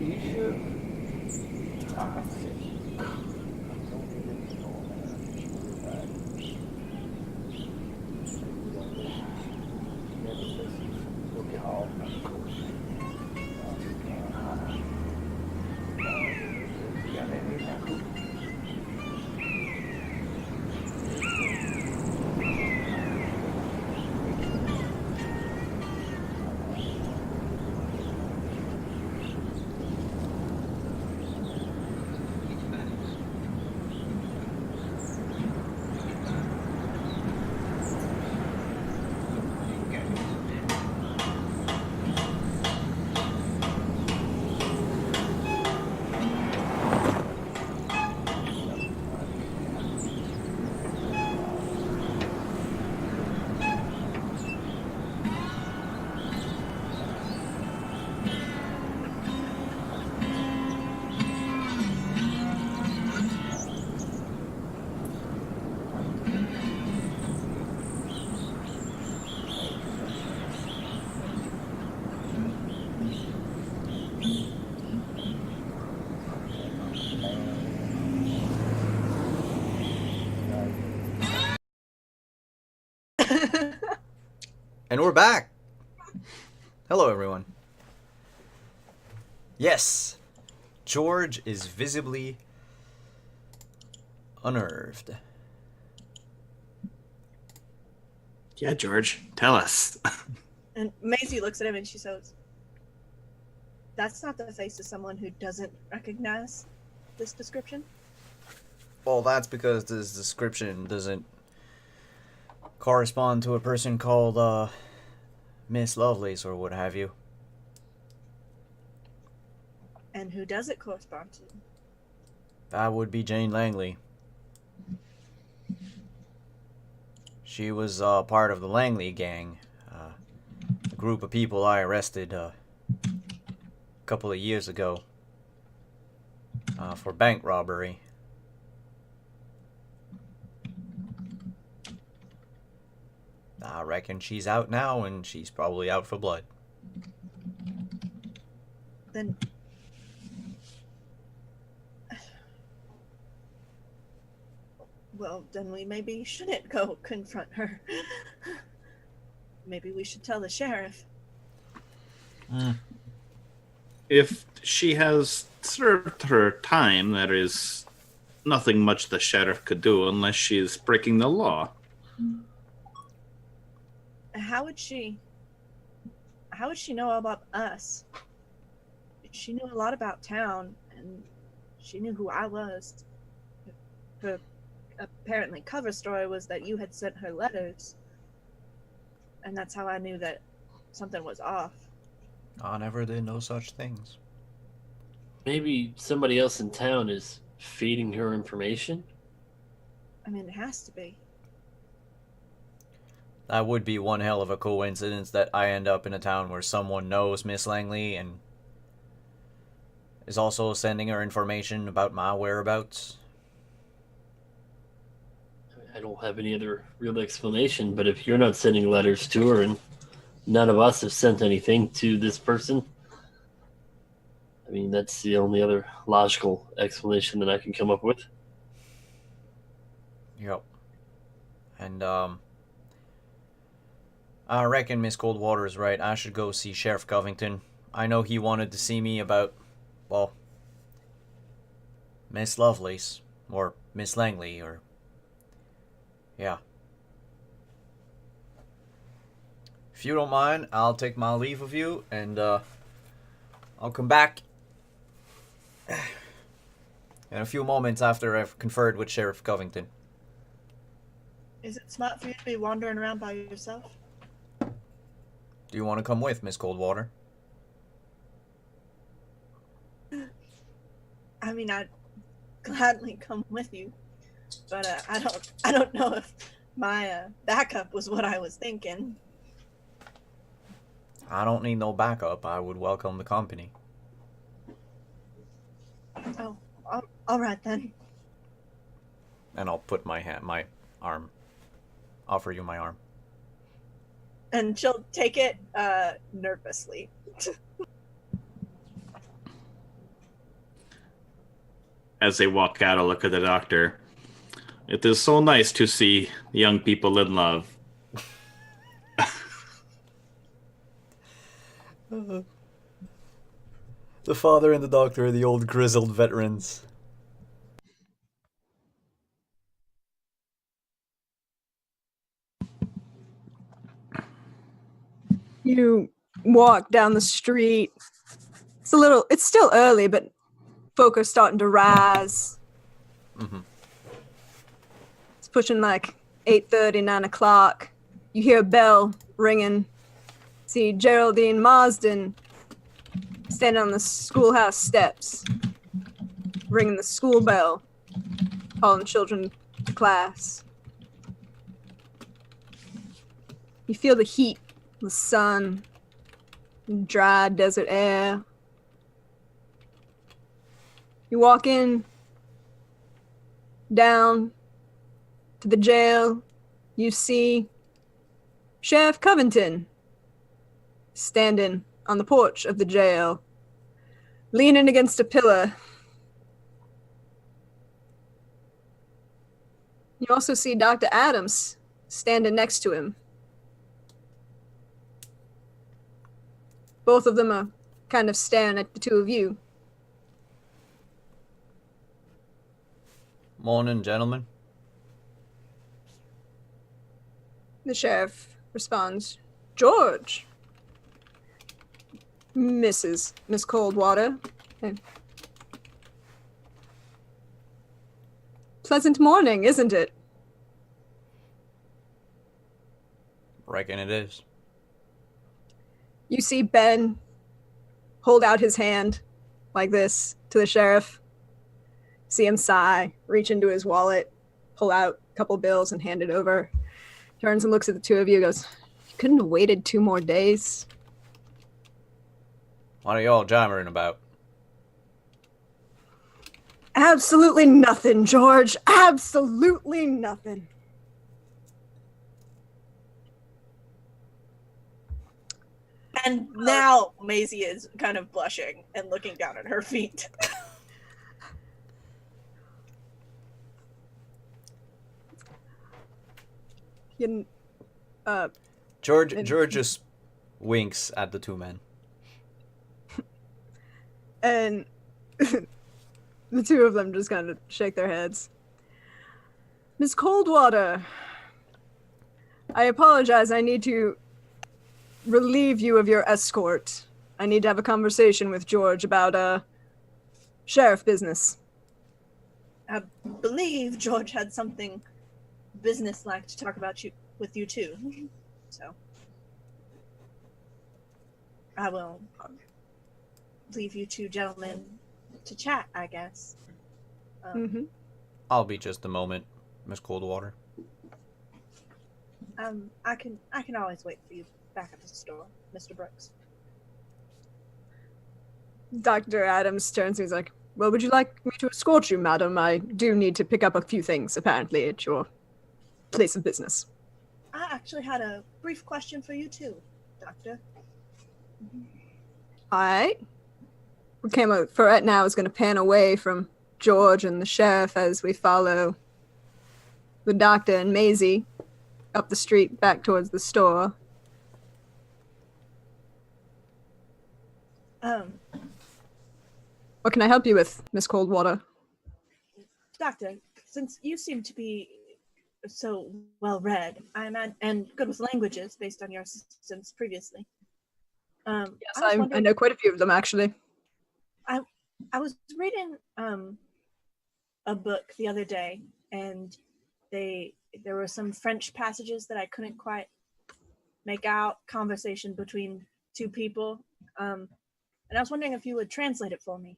you sure? And we're back. Hello, everyone. Yes, George is visibly unnerved. Yeah, George, tell us. And Maisie looks at him and she says, "That's not the face of someone who doesn't recognize this description." Well, that's because this description doesn't correspond to a person called, Miss Lovelace or what have you. And who does it correspond to? That would be Jane Langley. She was part of the Langley gang, a group of people I arrested a couple of years ago for bank robbery. I reckon she's out now, and she's probably out for blood. Then well, then we maybe shouldn't go confront her. Maybe we should tell the sheriff. If she has served her time, there is nothing much the sheriff could do unless she is breaking the law. How would she know about us? She knew a lot about town, and she knew who I was. Her apparently cover story was that you had sent her letters, and that's how I knew that something was off. I never did no such things. Maybe somebody else in town is feeding her information? I mean, it has to be. That would be one hell of a coincidence that I end up in a town where someone knows Miss Langley and is also sending her information about my whereabouts. I don't have any other real explanation, but if you're not sending letters to her and none of us have sent anything to this person, I mean, that's the only other logical explanation that I can come up with. Yep. And, I reckon Miss Coldwater is right. I should go see Sheriff Covington. I know he wanted to see me about, well, Miss Lovelace, or Miss Langley, or, yeah. If you don't mind, I'll take my leave of you, and, I'll come back in a few moments after I've conferred with Sheriff Covington. Is it smart for you to be wandering around by yourself? Do you want to come with, Miss Coldwater? I mean, I'd gladly come with you, but I don't know if my backup was what I was thinking. I don't need no backup. I would welcome the company. Oh, all right then. And I'll put my arm, offer you my arm. And she'll take it nervously. as they walk out, I look at the doctor. It is so nice to see young people in love. The father and the doctor are the old grizzled veterans. You walk down the street. It's still early, but folk are starting to rise. Mhm. It's pushing like 8:30, 9 o'clock. You hear a bell ringing. See Geraldine Marsden standing on the schoolhouse steps, ringing the school bell, calling children to class. You feel the heat, the sun, dry desert air. You walk in, down to the jail. You see Sheriff Covington standing on the porch of the jail, leaning against a pillar. You also see Dr. Adams standing next to him. Both of them are kind of staring at the two of you. Morning, gentlemen. The sheriff responds, George. Miss Coldwater. Pleasant morning, isn't it? Reckon it is. You see Ben hold out his hand like this to the sheriff. See him sigh, reach into his wallet, pull out a couple bills and hand it over. Turns and looks at the two of you, goes, you couldn't have waited 2 more days? What are y'all jammering about? Absolutely nothing, George. Absolutely nothing. And now Maisie is kind of blushing and looking down at her feet. George just winks at the two men. And the two of them just kind of shake their heads. Miss Coldwater, I apologize. I need to relieve you of your escort. I need to have a conversation with George about sheriff business. I believe George had something business-like to talk about with you too. So I will leave you two gentlemen to chat, I guess. I'll be just a moment, Miss Coldwater. I can always wait for you back at the store, Mr. Brooks. Dr. Adams turns and he's like, well, would you like me to escort you, madam? I do need to pick up a few things, apparently, at your place of business. I actually had a brief question for you too, Doctor. All right. The camera for right now is going to pan away from George and the sheriff as we follow the doctor and Maisie up the street back towards the store. What can I help you with, Miss Coldwater? Doctor, since you seem to be so well read, and good with languages based on your assistance previously. Yes, I know quite a few of them actually. I was reading a book the other day, and there were some French passages that I couldn't quite make out. Conversation between two people, and I was wondering if you would translate it for me,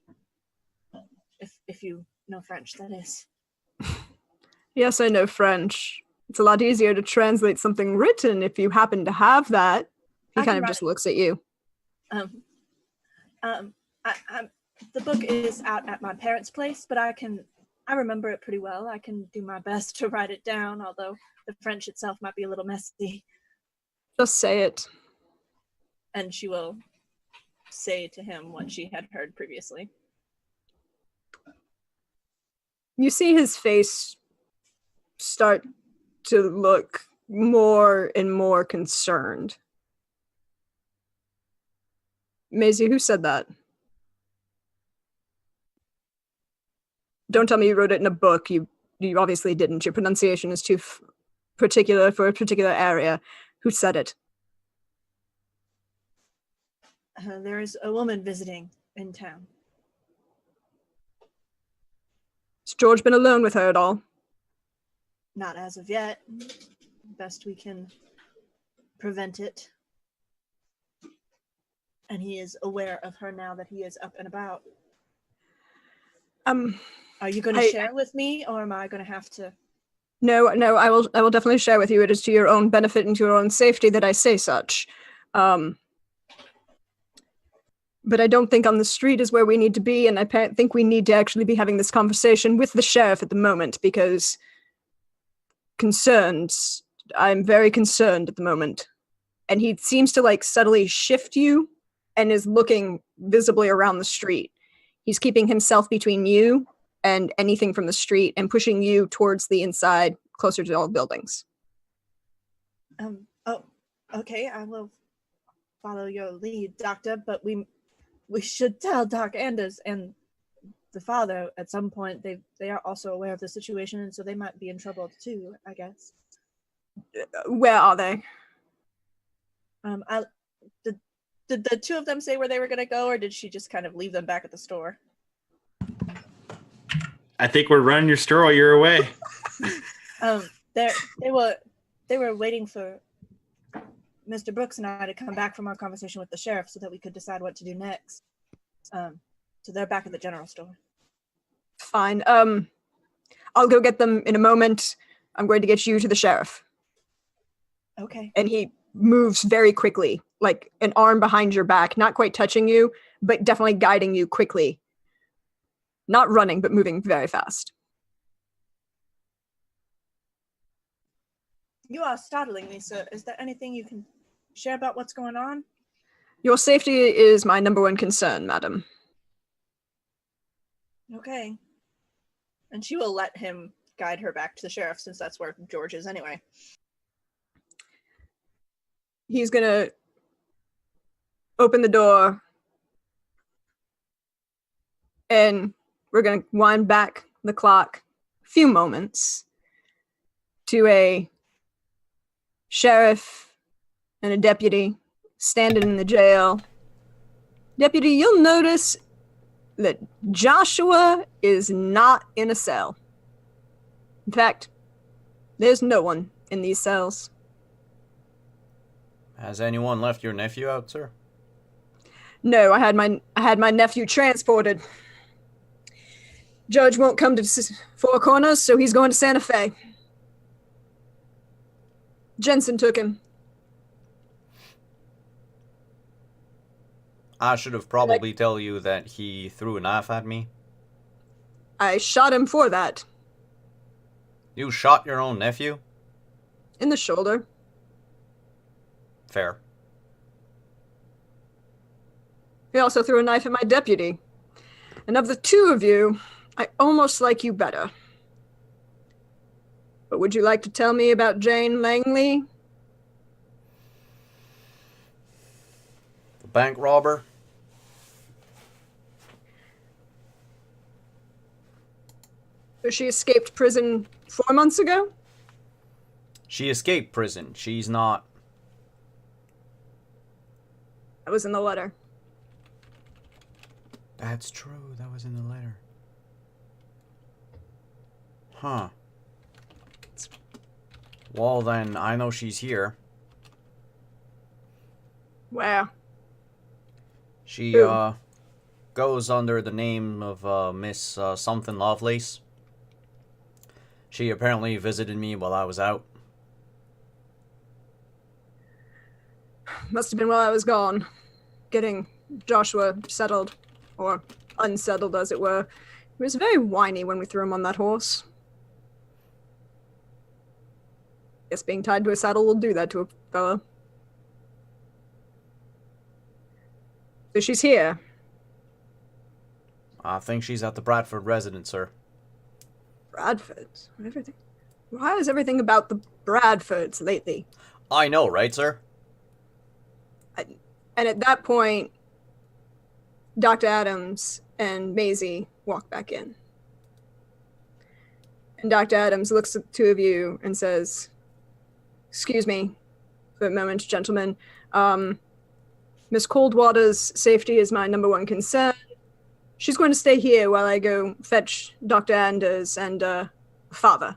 if you know French, that is. Yes, I know French. It's a lot easier to translate something written if you happen to have that. He kind of just looks at you. The book is out at my parents' place, but I remember it pretty well. I can do my best to write it down, although the French itself might be a little messy. Just say it. And she will say to him what she had heard previously. You see his face start to look more and more concerned. Maisie, who said that? Don't tell me you wrote it in a book. You obviously didn't. Your pronunciation is too particular for a particular area. Who said it? There is a woman visiting in town. Has George been alone with her at all? Not as of yet. Best we can prevent it. And he is aware of her now that he is up and about. Are you going to share with me, or am I going to have to? No, I will definitely share with you. It is to your own benefit and to your own safety that I say such. But I don't think on the street is where we need to be, and I think we need to actually be having this conversation with the sheriff at the moment, because I'm very concerned at the moment. And he seems to subtly shift you and is looking visibly around the street. He's keeping himself between you and anything from the street and pushing you towards the inside, closer to all buildings. Oh, okay, I will follow your lead, Doctor, but we should tell Doc Anders and the father at some point. They are also aware of the situation, and so they might be in trouble too, I guess. Where are they? Did the two of them say where they were going to go, or did she just kind of leave them back at the store? I think we're running your store while you're away. They were waiting for Mr. Brooks and I to come back from our conversation with the sheriff so that we could decide what to do next. So they're back at the general store. Fine. I'll go get them in a moment. I'm going to get you to the sheriff. Okay. And he moves very quickly, like an arm behind your back, not quite touching you, but definitely guiding you quickly. Not running, but moving very fast. You are startling me, sir. Is there anything you can share about what's going on? Your safety is my number one concern, madam. Okay. And she will let him guide her back to the sheriff, since that's where George is anyway. He's gonna open the door, and we're gonna wind back the clock a few moments to a sheriff and a deputy standing in the jail. Deputy, you'll notice that Joshua is not in a cell. In fact, there's no one in these cells. Has anyone left your nephew out, sir? No, I had my nephew transported. Judge won't come to Four Corners, so he's going to Santa Fe. Jensen took him. I should have probably tell you that he threw a knife at me. I shot him for that. You shot your own nephew? In the shoulder. Fair. He also threw a knife at my deputy. And of the two of you, I almost like you better. But would you like to tell me about Jane Langley? The bank robber? She escaped prison 4 months ago? She escaped prison. She's not... That was in the letter. That's true. That was in the letter. Huh. Well, then, I know she's here. Where? She, Who? goes under the name of, Miss, something Lovelace. She apparently visited me while I was out. Must have been while I was gone. Getting Joshua settled. Or unsettled, as it were. He was very whiny when we threw him on that horse. Guess being tied to a saddle will do that to a fella. So she's here. I think she's at the Bradford residence, sir. Bradfords. Everything. Why is everything about the Bradfords lately? I know, right, sir? And at that point, Dr. Adams and Maisie walk back in. And Dr. Adams looks at the two of you and says, "Excuse me for a moment, gentlemen. Miss Coldwater's safety is my number one concern. She's going to stay here while I go fetch Dr. Anders and father."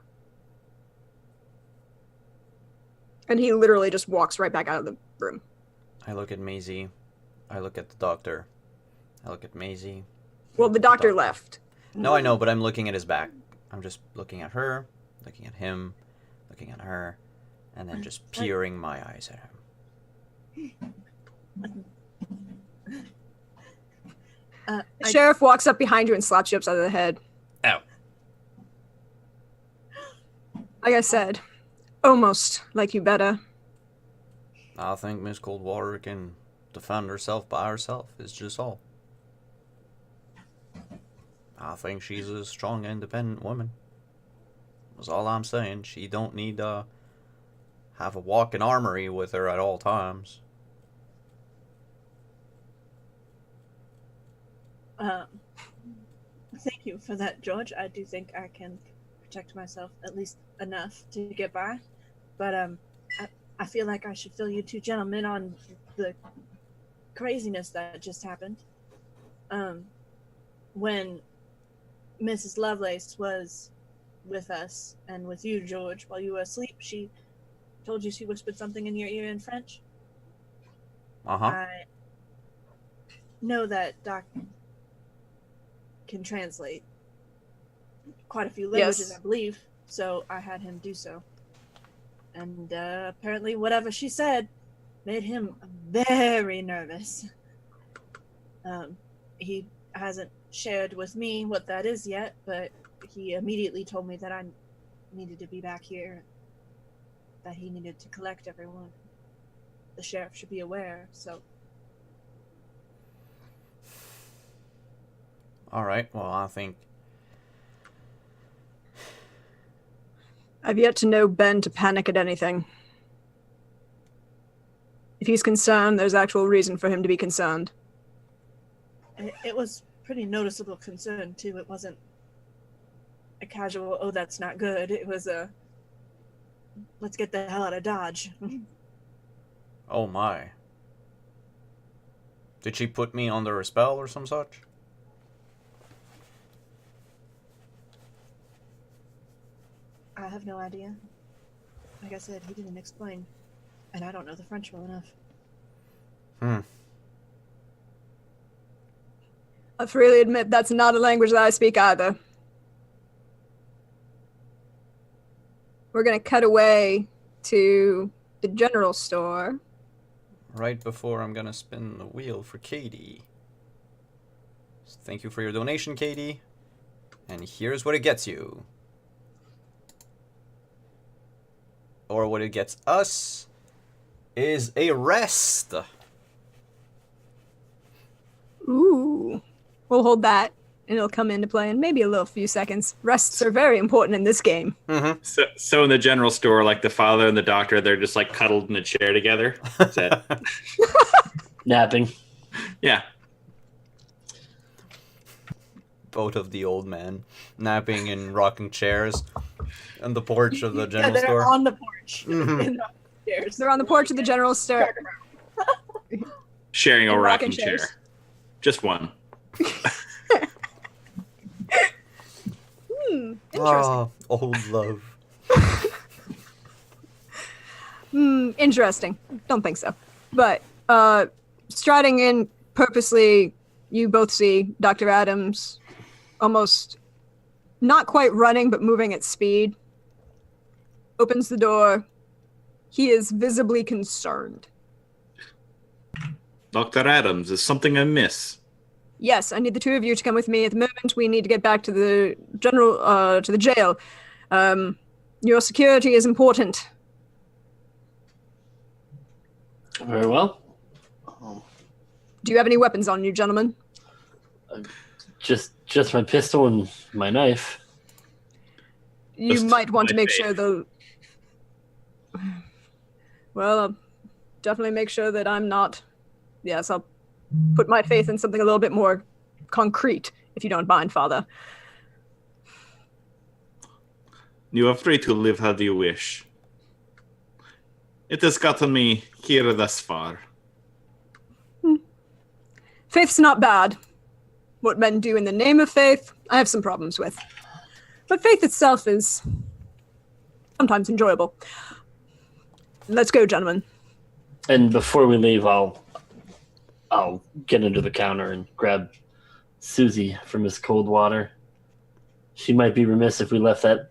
And he literally just walks right back out of the room. I look at Maisie. I look at the doctor. I look at Maisie. Well, the doctor left. No, I know, but I'm looking at his back. I'm just looking at her, looking at him, looking at her, and then just peering my eyes at him. The sheriff walks up behind you and slaps you upside the head. Ow. Like I said, almost like you better. I think Miss Coldwater can defend herself by herself, is just all. I think she's a strong, independent woman. That's all I'm saying. She don't need to have a walking armory with her at all times. Thank you for that, George. I do think I can protect myself at least enough to get by. But I feel like I should fill you two gentlemen on the craziness that just happened. When Mrs. Lovelace was with us and with you, George, while you were asleep, she told you she whispered something in your ear in French. Uh-huh. I know that Doc can translate quite a few languages, Yes. I believe, so I had him do so. And apparently whatever she said made him very nervous. He hasn't shared with me what that is yet, but he immediately told me that I needed to be back here, that he needed to collect everyone. The sheriff should be aware, so... Alright, well, I think... I've yet to know Ben to panic at anything. If he's concerned, there's actual reason for him to be concerned. It was pretty noticeable concern, too. It wasn't a casual, oh, that's not good. It was a, let's get the hell out of Dodge. Oh my. Did she put me under a spell or some such? I have no idea. Like I said, he didn't explain. And I don't know the French well enough. I freely admit that's not a language that I speak either. We're gonna cut away to the general store. Right before I'm gonna spin the wheel for Katie. So thank you for your donation, Katie. And here's what it gets you. Or what it gets us is a rest. Ooh. We'll hold that, and it'll come into play in maybe a little few seconds. Rests are very important in this game. Mm-hmm. So in the general store, like the father and the doctor, they're just like cuddled in a chair together. Is that- Napping. yeah. Both of the old men napping in rocking chairs on the porch of the Yeah, general they're store. on the porch. Mhm. And not upstairs. They're on the porch of the general store. Sharing a And rocking rocking chair. chairs. Just one. Interesting. Ah, old love. Interesting. Don't think so. But striding in purposely, you both see Dr. Adams almost not quite running, but moving at speed. Opens the door. He is visibly concerned. Dr. Adams, is something amiss? Yes, I need the two of you to come with me. At the moment, we need to get back to the general, to the jail. Your security is important. Very well. Do you have any weapons on you, gentlemen? Just my pistol and my knife. You Just might want to my make faith. sure the. Well, I'll definitely make sure that I'm not. Yes, I'll put my faith in something a little bit more concrete, if you don't mind, Father. You are free to live how you wish. It has gotten me here thus far. Faith's not bad. What men do in the name of faith, I have some problems with. But faith itself is sometimes enjoyable. Let's go, gentlemen. And before we leave, I'll get under the counter and grab Susie from Miss Coldwater. She might be remiss if we left that.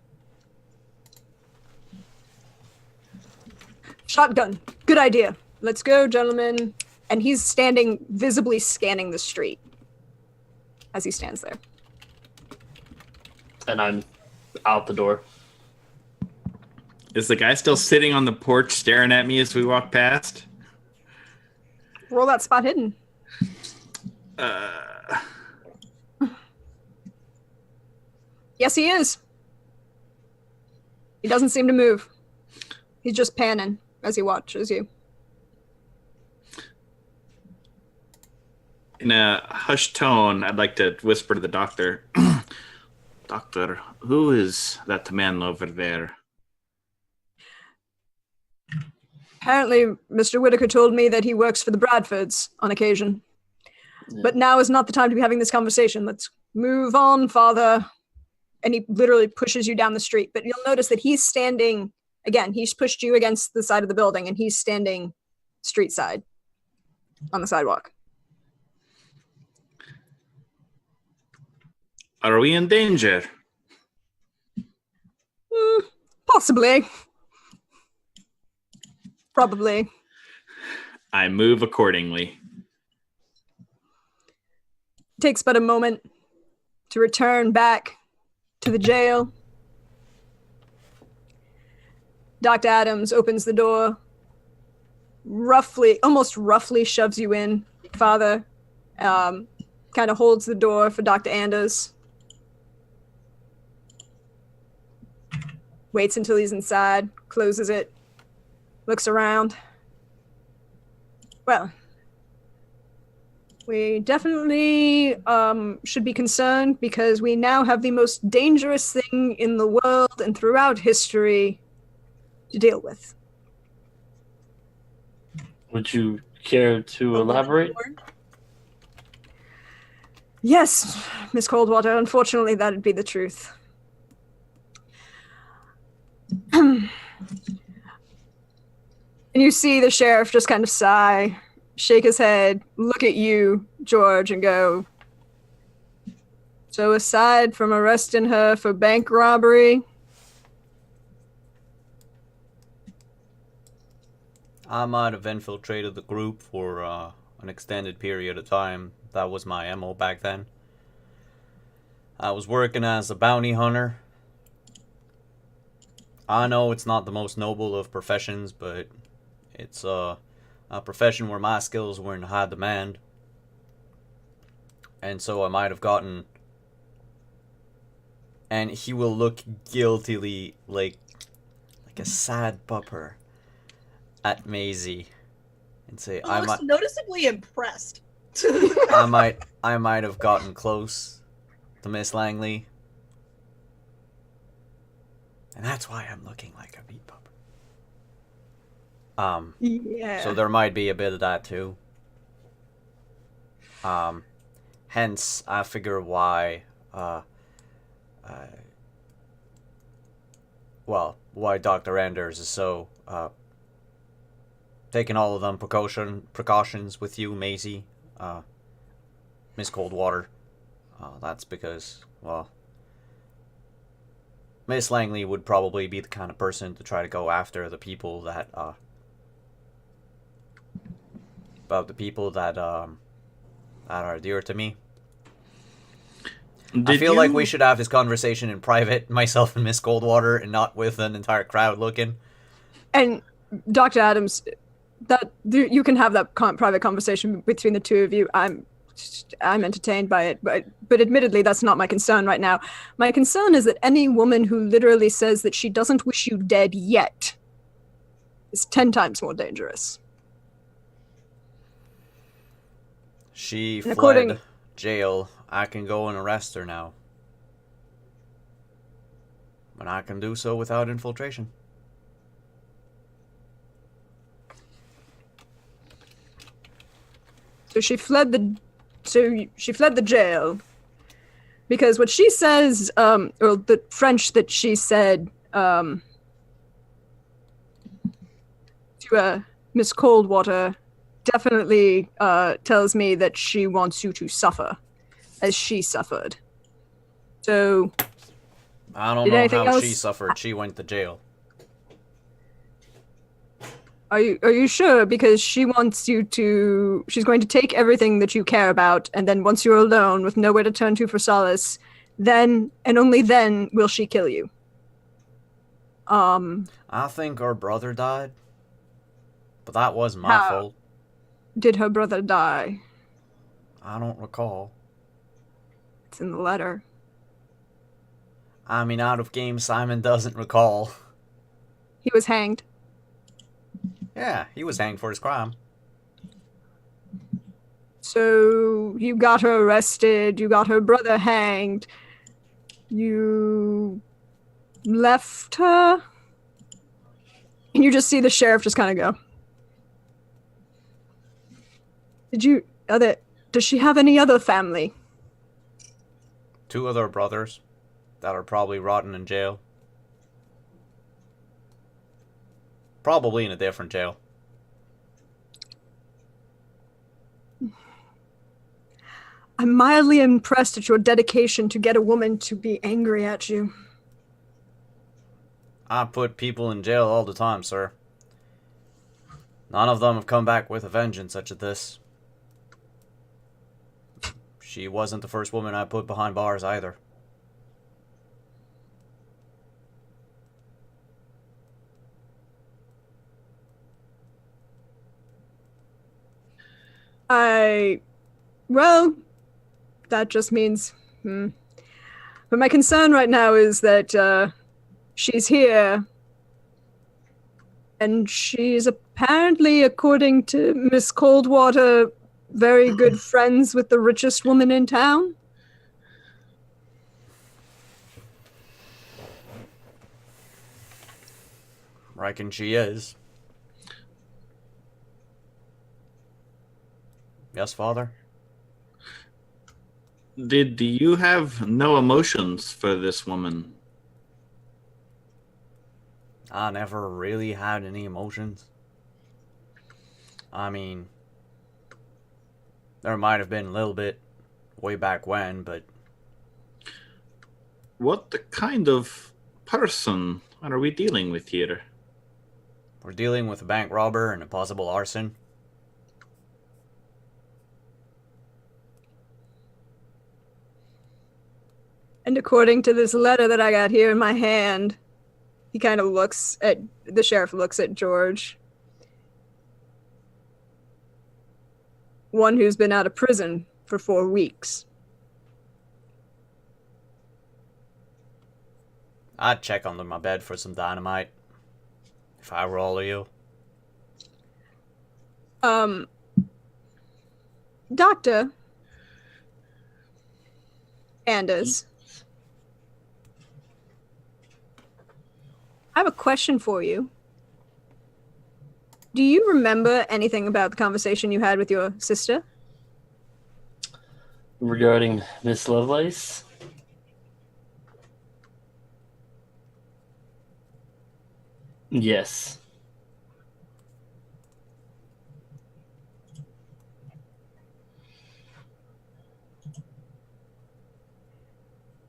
Shotgun. Good idea. Let's go, gentlemen. And he's standing, visibly scanning the street as he stands there. And I'm out the door. Is the guy still sitting on the porch staring at me as we walk past? Roll that spot hidden. Yes, he is. He doesn't seem to move. He's just panning as he watches you. In a hushed tone, I'd like to whisper to the doctor. Doctor, who is that man over there? Apparently, Mr. Whitaker told me that he works for the Bradfords on occasion. Yeah. But now is not the time to be having this conversation. Let's move on, Father. And he literally pushes you down the street. But you'll notice that he's standing, again, he's pushed you against the side of the building, and he's standing street side on the sidewalk. Are we in danger? Possibly. Probably. I move accordingly. Takes but a moment to return back to the jail. Dr. Adams opens the door, almost roughly shoves you in, Father. Kind of holds the door for Dr. Anders. Waits until he's inside, closes it, looks around. Well, we definitely should be concerned because we now have the most dangerous thing in the world and throughout history to deal with. Would you care to elaborate? Yes, Miss Coldwater, unfortunately that'd be the truth. And you see the sheriff just kind of sigh, shake his head, look at you, George, and go, so aside from arresting her for bank robbery, I might have infiltrated the group for an extended period of time. That was my MO back then. I was working as a bounty hunter. I know it's not the most noble of professions, but it's a profession where my skills were in high demand. And so I might have gotten... And he will look guiltily like a sad pupper at Maisie and say, I was noticeably impressed. I might have gotten close to Miss Langley. And that's why I'm looking like a beat pupper. yeah. So there might be a bit of that too. Hence, I figure why, why Dr. Anders is so, taking all of them precautions with you, Maisie, Miss Coldwater. That's because, well, Miss Langley would probably be the kind of person to try to go after the people that, that are dear to me. I feel like we should have this conversation in private, myself and Miss Coldwater, and not with an entire crowd looking. And Dr. Adams, that you can have that private conversation between the two of you. I'm I'm entertained by it, but admittedly, that's not my concern right now. My concern is that any woman who literally says that she doesn't wish you dead yet is 10 times more dangerous. She And fled jail. I can go and arrest her now. And I can do so without infiltration. So she fled the jail because what she says, or the French that she said to Miss Coldwater definitely tells me that she wants you to suffer as she suffered. So I don't know how she suffered. She went to jail. Are you sure? Because she wants you to... She's going to take everything that you care about, and then once you're alone with nowhere to turn to for solace, then, and only then, will she kill you. I think her brother died. But that wasn't my fault. Did her brother die? I don't recall. It's in the letter. I mean, out of game, Simon doesn't recall. He was hanged. Yeah, he was hanged for his crime. So you got her arrested, you got her brother hanged, you left her, and you just see the sheriff just kind of go. Does she have any other family? 2 other brothers that are probably rotting in jail. Probably in a different jail. I'm mildly impressed at your dedication to get a woman to be angry at you. I put people in jail all the time, sir. None of them have come back with a vengeance such as this. She wasn't the first woman I put behind bars either. Well, that just means... But my concern right now is that she's here, and she's apparently, according to Miss Coldwater, very good friends with the richest woman in town. Reckon she is. Yes, Father? Did you have no emotions for this woman? I never really had any emotions. I mean, there might have been a little bit way back when, but... What kind of person are we dealing with here? We're dealing with a bank robber and a possible arson. And according to this letter that I got here in my hand, he kind of looks at... The sheriff looks at George. One who's been out of prison for 4 weeks. I'd check under my bed for some dynamite. If I were all of you. Doctor Anders, I have a question for you. Do you remember anything about the conversation you had with your sister? Regarding Miss Lovelace? Yes.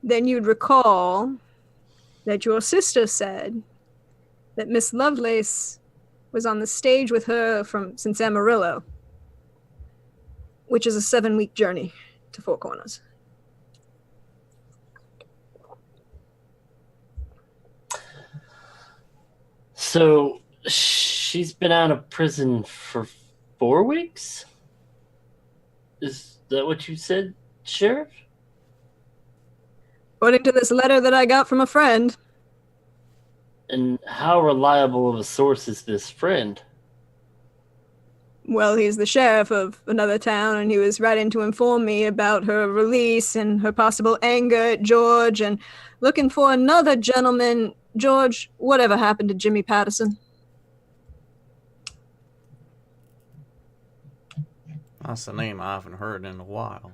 Then you'd recall that your sister said that Miss Lovelace was on the stage with her since Amarillo, which is a 7-week journey to Four Corners. So she's been out of prison for 4 weeks? Is that what you said, Sheriff? According to this letter that I got from a friend. And how reliable of a source is this friend? Well, he's the sheriff of another town, and he was writing to inform me about her release and her possible anger at George and looking for another gentleman. George, whatever happened to Jimmy Patterson? That's a name I haven't heard in a while.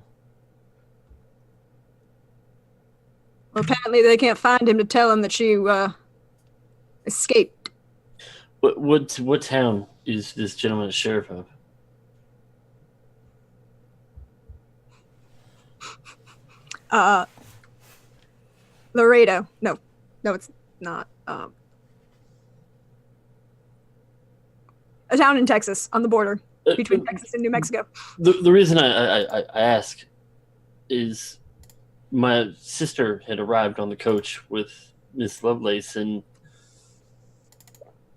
Well, apparently they can't find him to tell him that she escaped. What town is this gentleman a sheriff of? Laredo. No, it's not. A town in Texas, on the border between Texas and New Mexico. The reason I ask is my sister had arrived on the coach with Miss Lovelace, and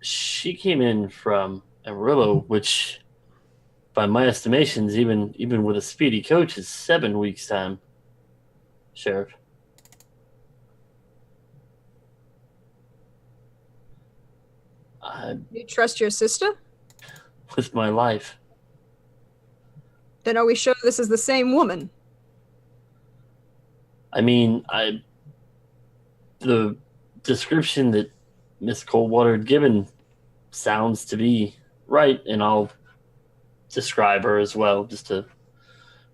she came in from Amarillo, which, by my estimations, even with a speedy coach, is 7 weeks' time, Sheriff. You trust your sister? With my life. Then are we sure this is the same woman? I mean, the description that Miss Coldwater had given sounds to be right, and I'll describe her as well, just to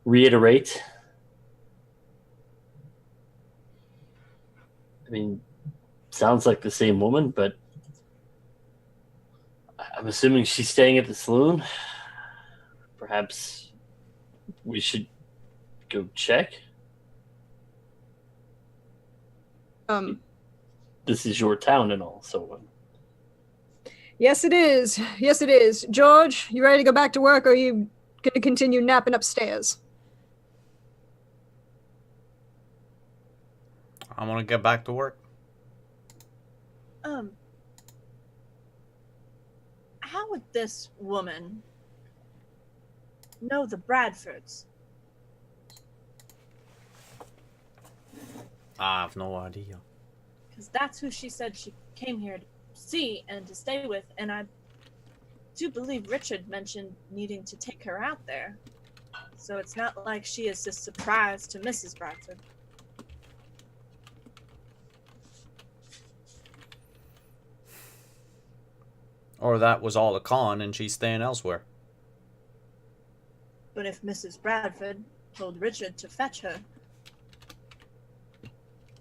reiterate. I mean, sounds like the same woman, but I'm assuming she's staying at the saloon. Perhaps we should go check. This is your town and all, so. Yes, it is. Yes, it is. George, you ready to go back to work, or are you going to continue napping upstairs? I want to get back to work. How would this woman know the Bradfords? I have no idea. Because that's who she said she came here to see and to stay with, and I do believe Richard mentioned needing to take her out there. So it's not like she is a surprise to Mrs. Bradford. Or that was all a con and she's staying elsewhere. But if Mrs. Bradford told Richard to fetch her,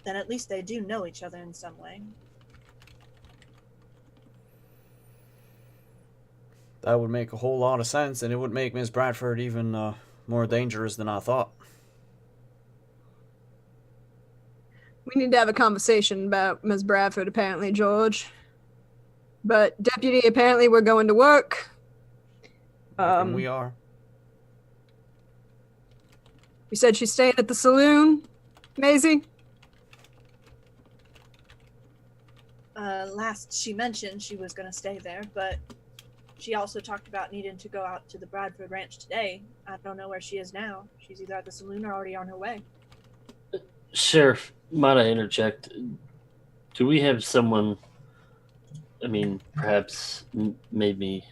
then at least they do know each other in some way. That would make a whole lot of sense, and it would make Miss Bradford even more dangerous than I thought. We need to have a conversation about Miss Bradford, apparently, George. But, Deputy, apparently we're going to work. We are. You said she's staying at the saloon, Maisie? Last she mentioned she was going to stay there, but she also talked about needing to go out to the Bradford Ranch today. I don't know where she is now. She's either at the saloon or already on her way. Sheriff, might I interject? Do we have someone, I mean, perhaps maybe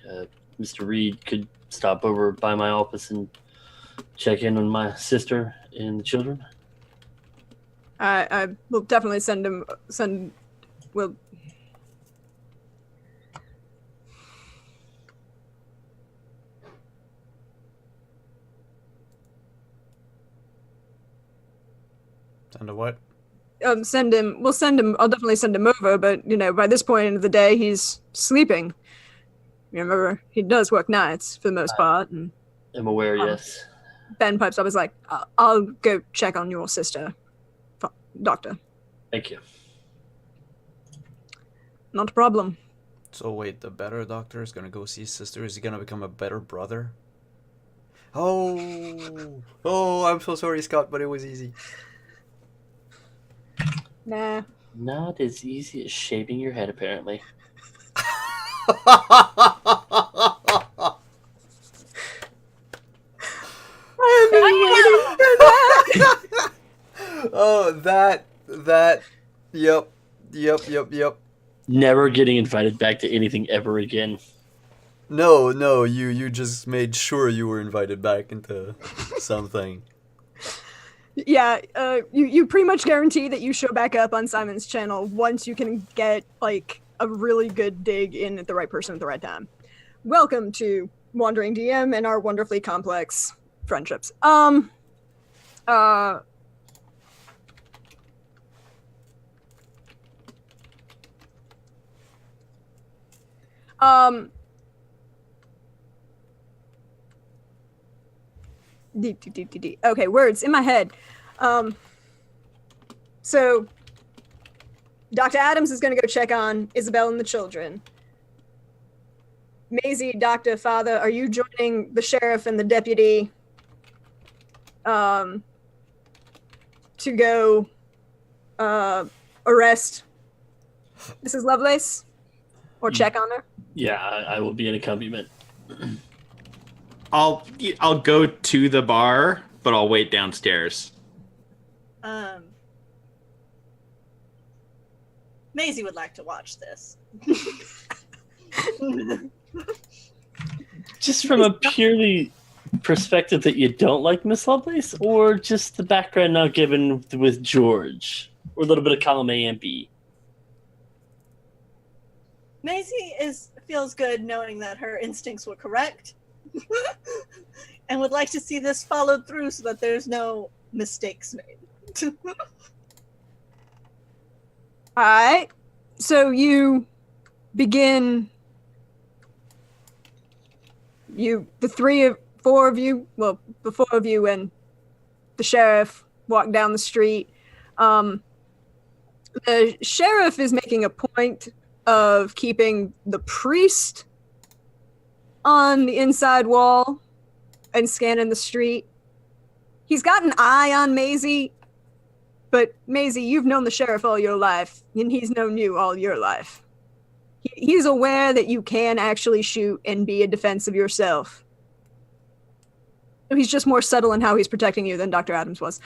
Mr. Reed could stop over by my office and check in on my sister and the children? I will definitely we'll... Send a what? We'll send him, I'll definitely send him over, but, by this point of the day, he's sleeping. Remember, he does work nights for the most part. And I'm aware, yes. Ben pipes up, is like, I'll go check on your sister, doctor. Thank you. Not a problem. So wait, the better doctor is gonna go see his sister? Is he gonna become a better brother? Oh, I'm so sorry, Scott, but it was easy. Nah. Not as easy as shaving your head, apparently. I Oh, that. Yep. Never getting invited back to anything ever again. No, you just made sure you were invited back into something. Yeah, you pretty much guarantee that you show back up on Simon's channel once you can get like a really good dig in at the right person at the right time. Welcome to Wandering DM and our wonderfully complex friendships. Okay, words in my head. So Dr. Adams is going to go check on Isabel and the children. Maisie, Doctor, Father, are you joining the sheriff and the deputy to go arrest Mrs. Lovelace or check on her? Yeah, I will be an accompaniment. I'll go to the bar, but I'll wait downstairs. Maisie would like to watch this. Just from a purely perspective that you don't like Miss Lovelace, or just the background now given with George, or a little bit of column A and B? Maisie feels good knowing that her instincts were correct and would like to see this followed through so that there's no mistakes made. All right. So you begin. The four of you and the sheriff walk down the street. The sheriff is making a point of keeping the priest on the inside wall and scanning the street. He's got an eye on Maisie, but Maisie, you've known the sheriff all your life, and he's known you all your life. He's aware that you can actually shoot and be a defense of yourself. He's just more subtle in how he's protecting you than Dr. Adams was.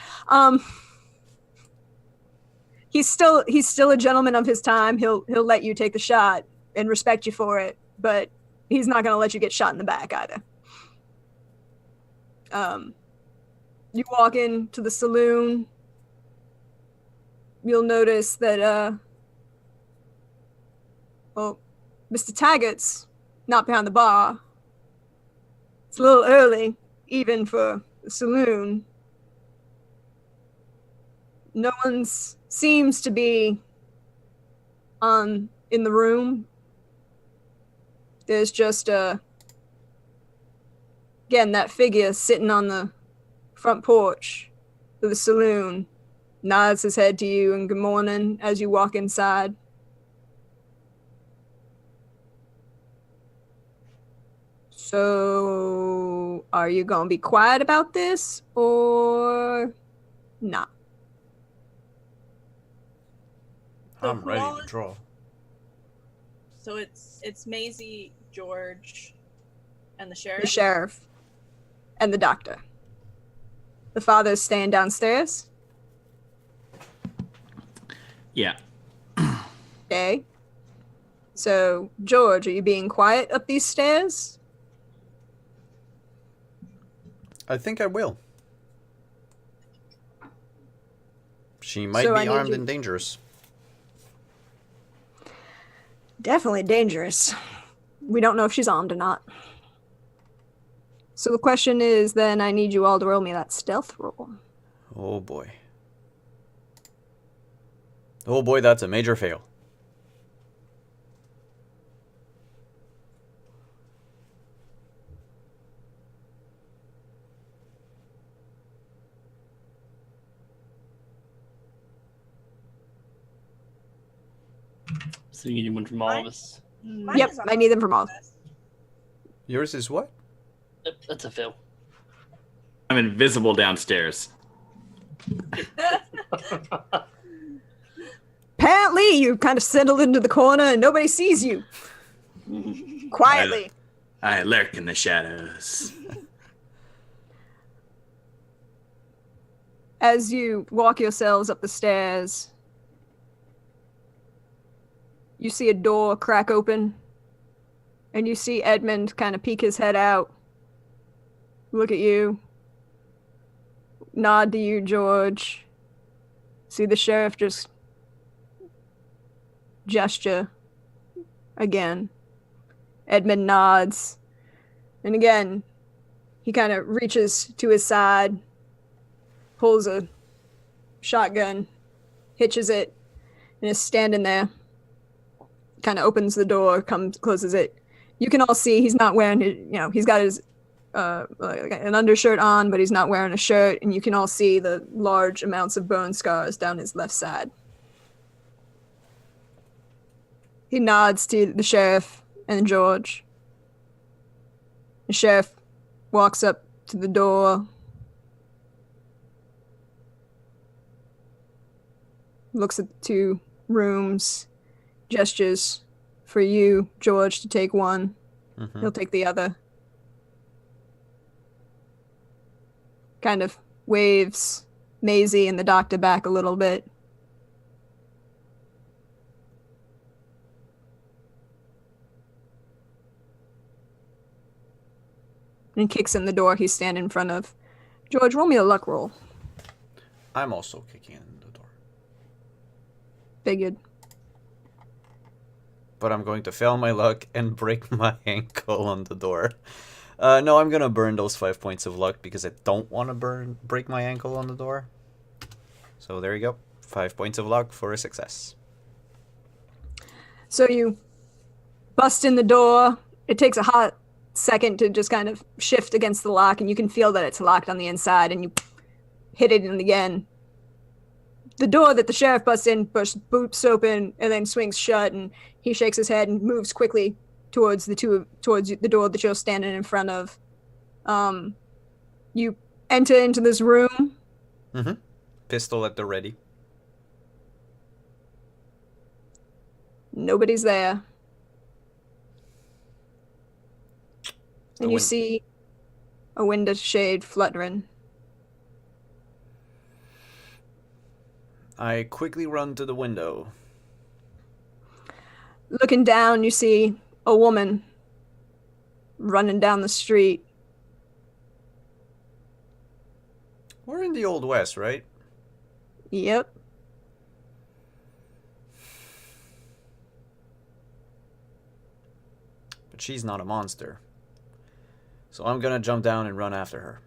He's still a gentleman of his time. He'll let you take the shot and respect you for it, but he's not going to let you get shot in the back either. You walk into the saloon. You'll notice that Mr. Taggart's not behind the bar. It's a little early, even for the saloon. No one seems to be in the room. There's just again, that figure sitting on the front porch of the saloon, nods his head to you and good morning as you walk inside. So, are you gonna be quiet about this or not? I'm ready to draw. So it's Maisie, George, and the sheriff? The sheriff and the doctor. The father's staying downstairs. Yeah. Okay. So, George, are you being quiet up these stairs? I think I will. She might So I be need armed you- and dangerous. Definitely dangerous. We don't know if she's armed or not. So the question is, then I need you all to roll me that stealth roll. Oh boy. Oh boy, that's a major fail. So you need one from all of us. Mine Yep, is on I need them from all. Yours is what? Yep, that's a fail. I'm invisible downstairs. Apparently, you kind of settled into the corner and nobody sees you. Quietly. I lurk in the shadows. as you walk yourselves up the stairs, you see a door crack open, and you see Edmund kind of peek his head out, look at you, nod to you, George. See the sheriff just gesture again. Edmund nods, and again, he kind of reaches to his side, pulls a shotgun, hitches it, and is standing there. Kind of opens the door, closes it. You can all see he's not wearing his, he's got his like an undershirt on, but he's not wearing a shirt, and you can all see the large amounts of bone scars down his left side. He nods to the sheriff and George. The sheriff walks up to the door, looks at the 2 rooms, gestures for you, George, to take one. Mm-hmm. He'll take the other. Kind of waves Maisie and the doctor back a little bit. And kicks in the door he's standing in front of. George, roll me a luck roll. I'm also kicking in the door. Figured. But I'm going to fail my luck and break my ankle on the door. No, I'm gonna burn those 5 points of luck because I don't want to break my ankle on the door. So there you go. 5 points of luck for a success. So you bust in the door. It takes a hot second to just kind of shift against the lock, and you can feel that it's locked on the inside, and you hit it in again. The door that the sheriff busts in boots open and then swings shut, and he shakes his head and moves quickly towards the door that you're standing in front of. You enter into this room. Mm-hmm. Pistol at the ready. Nobody's there. And you see a window shade fluttering. I quickly run to the window. Looking down, you see a woman running down the street. We're in the Old West, right? Yep. But she's not a monster. So I'm gonna jump down and run after her.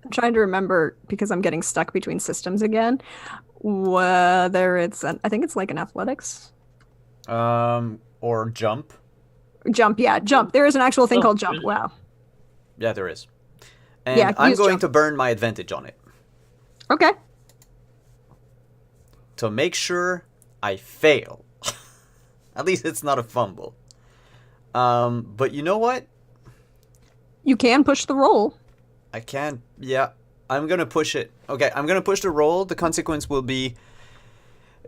I'm trying to remember, because I'm getting stuck between systems again, whether it's, I think it's like an athletics. Or jump. Jump, yeah, jump. There is an actual thing called jump. Wow. Yeah, there is. And Yeah, I'm use going jump. to burn my advantage on it. Okay. To make sure I fail. At least it's not a fumble. But you know what? You can push the roll. I can. Yeah. I'm going to push it. Okay, I'm going to push the roll. The consequence will be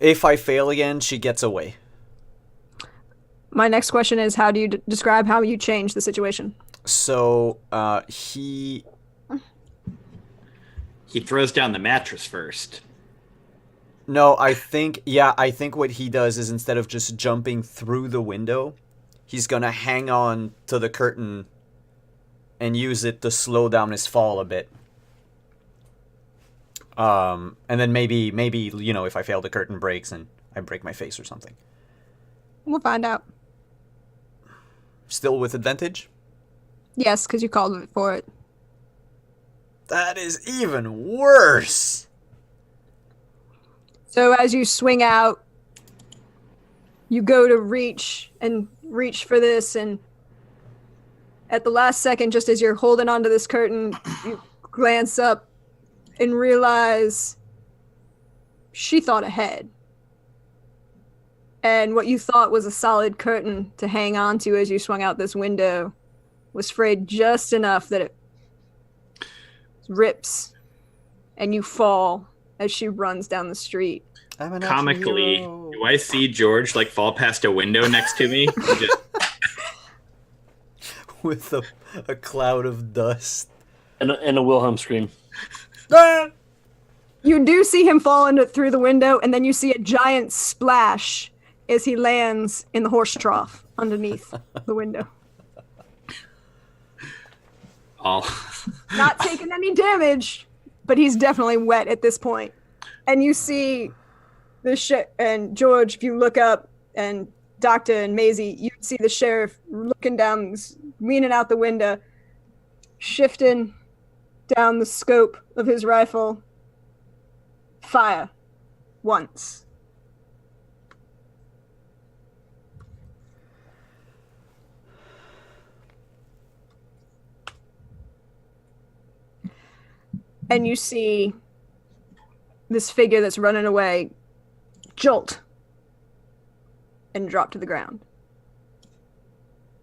if I fail again, she gets away. My next question is, how do you describe how you change the situation? So, he throws down the mattress first. No, I think what he does is instead of just jumping through the window, he's gonna hang on to the curtain and use it to slow down his fall a bit. And then maybe, if I fail, the curtain breaks and I break my face or something. We'll find out. Still with advantage? Yes, because you called for it. That is even worse! So as you swing out, you go to reach for this, and at the last second, just as you're holding onto this curtain, you glance up and realize she thought ahead. And what you thought was a solid curtain to hang on to as you swung out this window was frayed just enough that it rips and you fall as she runs down the street. I'm an Comically, hero. do I see George fall past a window next to me? with a cloud of dust. And a Wilhelm scream. Ah! You do see him fall through the window, and then you see a giant splash as he lands in the horse trough underneath the window. Not taking any damage, but he's definitely wet at this point. And you see and George, if you look up, and Doctor and Maisie, you see the sheriff looking down, leaning out the window, shifting down the scope of his rifle. Fire. Once. And you see this figure that's running away jolt and drop to the ground.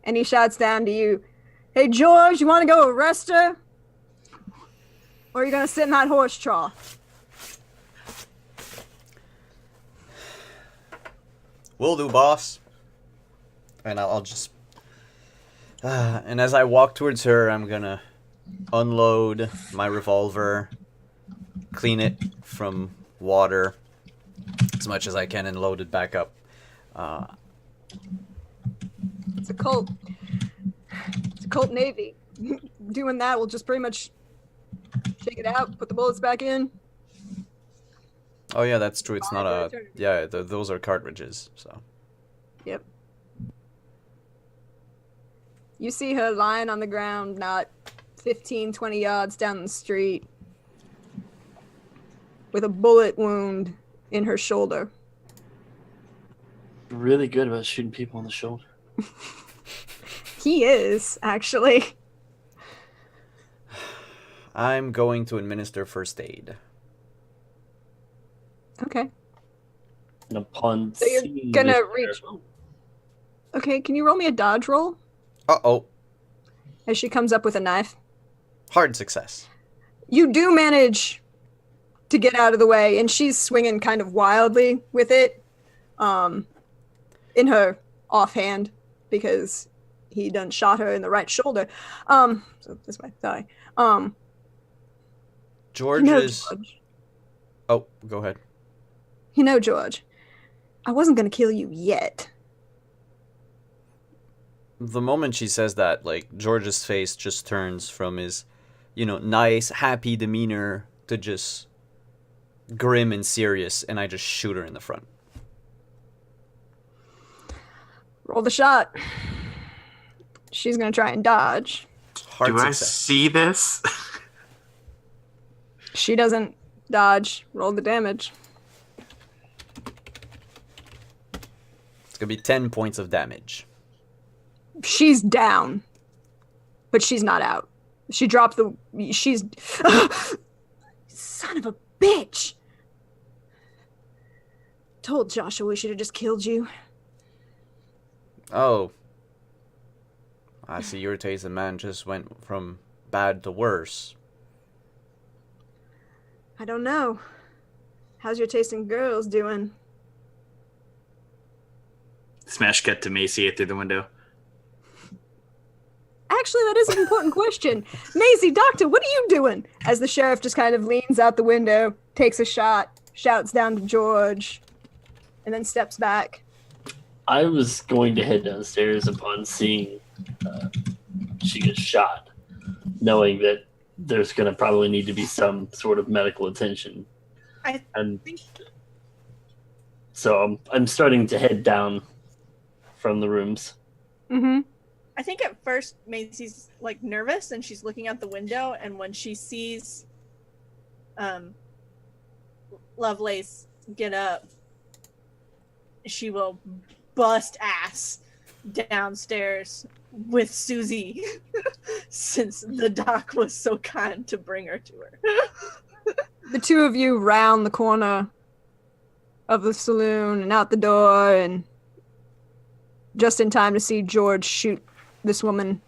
And he shouts down to you, "Hey, George, you want to go arrest her? Or are you going to sit in that horse trough?" Will do, boss. And I'll just... and as I walk towards her, I'm gonna unload my revolver, clean it from water as much as I can, and load it back up. It's a Colt. It's a Colt Navy. Doing that will just pretty much shake it out, put the bullets back in. Oh yeah, that's true. It's not a... Yeah, those are cartridges, so... Yep. You see her lying on the ground, not 15, 20 yards down the street, with a bullet wound in her shoulder. Really good about shooting people in the shoulder. He is, actually. I'm going to administer first aid. Okay. And upon So you're seeing gonna this reach- sheriff- Okay, can you roll me a dodge roll Uh-oh. as she comes up with a knife? Hard success. You do manage to get out of the way, and she's swinging kind of wildly with it, in her offhand, because he done shot her in the right shoulder. So this way, sorry. George You know, is... George. Oh, go ahead. You know, George, I wasn't gonna kill you yet. The moment she says that, like, George's face just turns from his, nice, happy demeanor to just grim and serious, and I just shoot her in the front. Roll the shot. She's gonna try and dodge. Hard Do I success. see this? She doesn't dodge. Roll the damage. It's gonna be 10 points of damage. She's down, but she's not out. She dropped the... She's... Son of a bitch! Told Joshua we should have just killed you. Oh. I see your taste in man just went from bad to worse. I don't know. How's your taste in girls doing? Smash cut to Macy through the window. Actually, that is an important question. Maisie, Doctor, what are you doing? As the sheriff just kind of leans out the window, takes a shot, shouts down to George, and then steps back. I was going to head downstairs upon seeing she get shot, knowing that there's going to probably need to be some sort of medical attention. And so I'm starting to head down from the rooms. Mm-hmm. I think at first Maisie's like nervous and she's looking out the window, and when she sees Lovelace get up, she will bust ass downstairs with Susie since the doc was so kind to bring her to her. The two of you round the corner of the saloon and out the door, and just in time to see George shoot this woman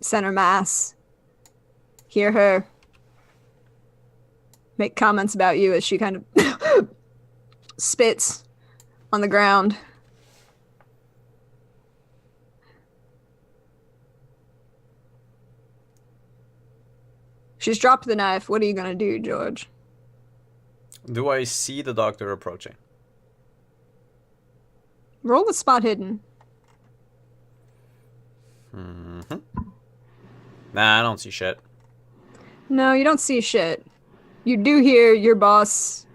center mass. Hear her make comments about you as she kind of spits on the ground. She's dropped the knife. What are you gonna do, George? Do I see the doctor approaching? Roll the spot hidden. Mm-hmm. Nah, I don't see shit. No, you don't see shit. You do hear your boss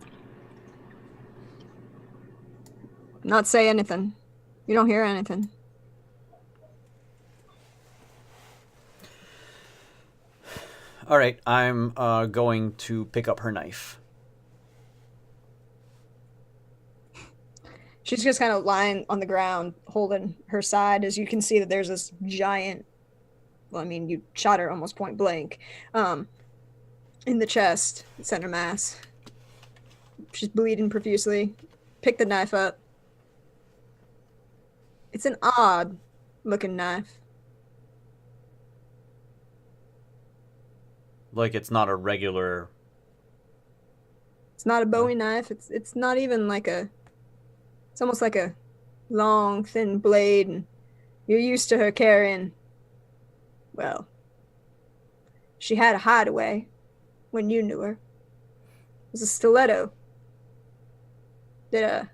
not say anything. You don't hear anything. All right, I'm going to pick up her knife. She's just kind of lying on the ground, holding her side, as you can see that there's this giant, well, I mean, you shot her almost point blank, in the chest, center mass. She's bleeding profusely. Pick the knife up. It's an odd looking knife. Like it's not a regular... It's not a Bowie knife. It's not even like a... It's almost like a long, thin blade, and you're used to her carrying... Well, she had a hideaway when you knew her. It was a stiletto that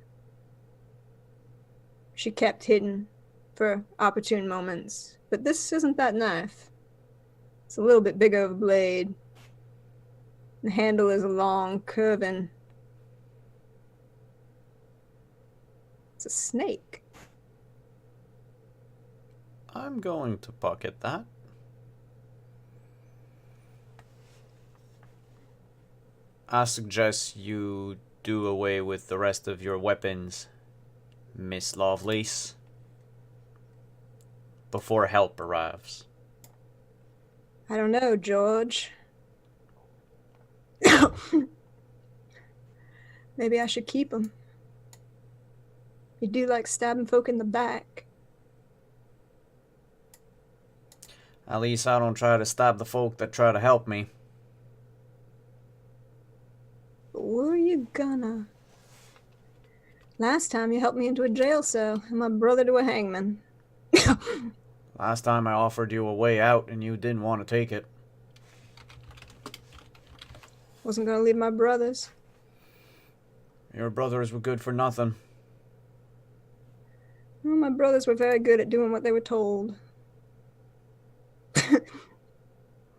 she kept hidden for opportune moments. But this isn't that knife. It's a little bit bigger of a blade. The handle is a long, curving... It's a snake. I'm going to pocket that. I suggest you do away with the rest of your weapons, Miss Lovelace, before help arrives. I don't know, George. Maybe I should keep him. You do like stabbing folk in the back. At least I don't try to stab the folk that try to help me. But were you gonna? Last time you helped me into a jail cell and my brother to a hangman. Last time I offered you a way out and you didn't want to take it. Wasn't gonna leave my brothers. Your brothers were good for nothing. Well, my brothers were very good at doing what they were told.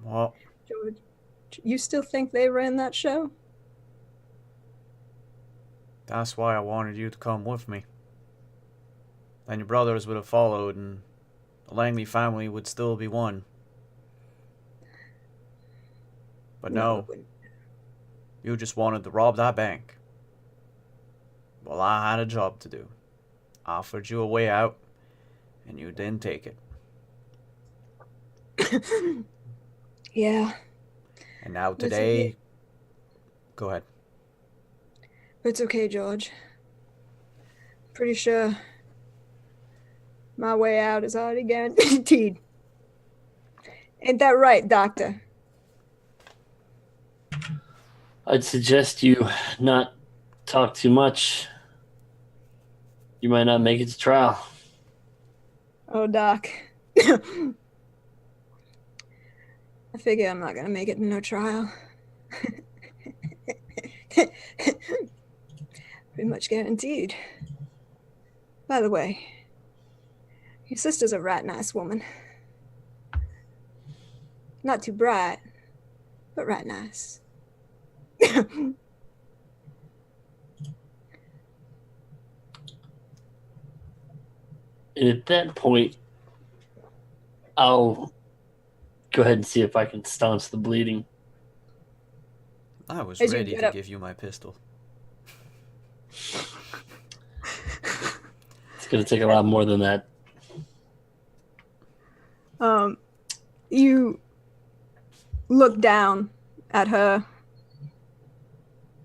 Well, George, you still think they ran that show? that's why I wanted you to come with me. Then your brothers would have followed and the Langley family would still be one. But no, it wouldn't. you just wanted to rob that bank. Well, I had a job to do. I offered you a way out, and you didn't take it. Yeah. And now That's today... okay. Go ahead. It's okay, George. Pretty sure my way out is already guaranteed. Ain't that right, Doctor? I'd suggest you not talk too much. You might not make it to trial. Oh, Doc. I figure I'm not gonna make it to no trial. Pretty much guaranteed. By the way, your sister's a right nice woman. Not too bright, but right nice. And at that point, I'll go ahead and see if I can staunch the bleeding. I was As you ready get to up- give you my pistol. It's going to take a lot more than that. You look down at her.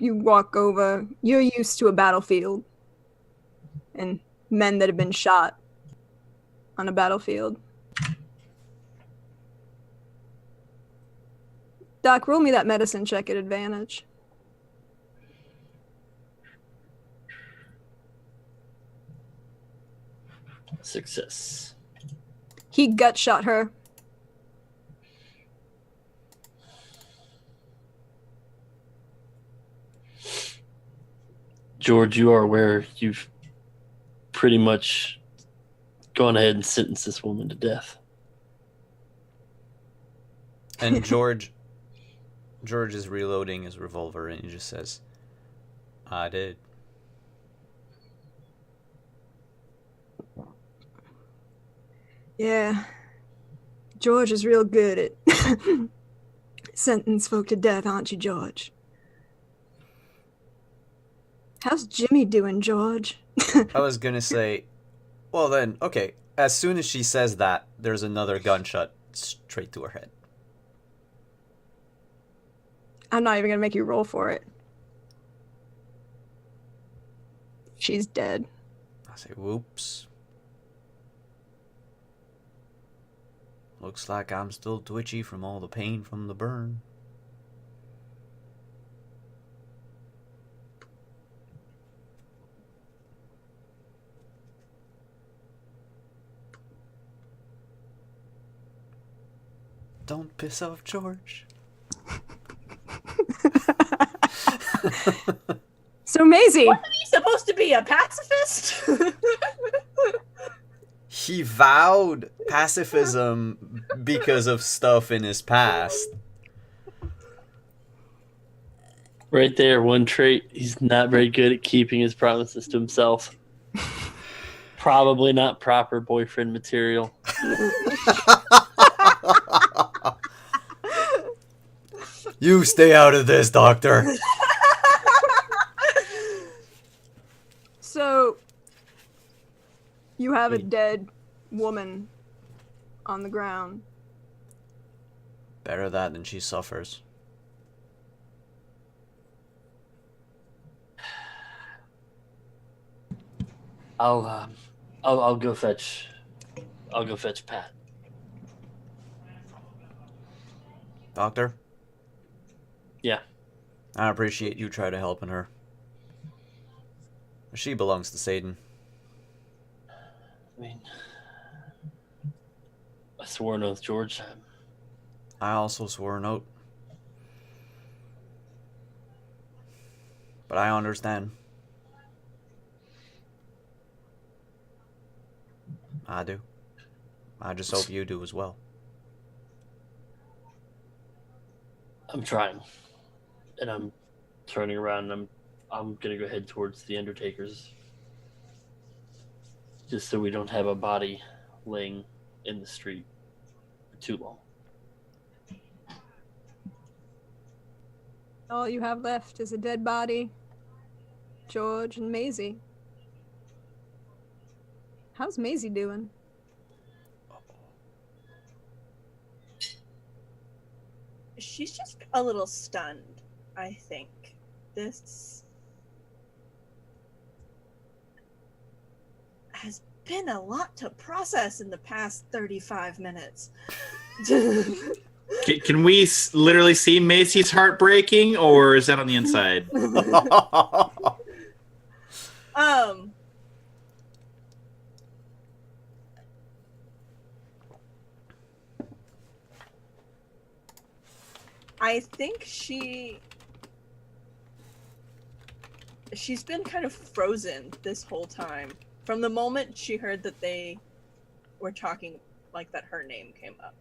You walk over. You're used to a battlefield and men that have been shot on a battlefield. Doc, roll me that medicine check at advantage. Success. He gut shot her. George, you are aware you've pretty much gone ahead and sentenced this woman to death. And George is reloading his revolver, and he just says, "I did." Yeah. George is real good at sentence folk to death, aren't you, George? How's Jimmy doing, George? I was gonna say, well then, okay. As soon as she says that, there's another gunshot straight to her head. I'm not even gonna make you roll for it. She's dead. I say, whoops. Looks like I'm still twitchy from all the pain from the burn. Don't piss off George. So Maisie, Wasn't he supposed to be a pacifist? He vowed pacifism because of stuff in his past. Right there, one trait. He's not very good at keeping his promises to himself. Probably not proper boyfriend material. You stay out of this, Doctor. so you have a dead woman on the ground. Better that than she suffers. I'll go fetch. I'll go fetch Pat. Doctor? Yeah. I appreciate you try to helping her. She belongs to Satan. I mean, I swore an oath, George. I also swore an oath. But I understand. I do. I just hope you do as well. I'm trying, and I'm turning around. And I'm gonna go head towards the Undertaker's, just so we don't have a body laying in the street for too long. All you have left is a dead body, George and Maisie. How's Maisie doing? She's just a little stunned, I think. This has been a lot to process in the past 35 minutes. Can we literally see Macy's heart breaking, or is that on the inside? I think she's been kind of frozen this whole time. From the moment she heard that they were talking, like that her name came up.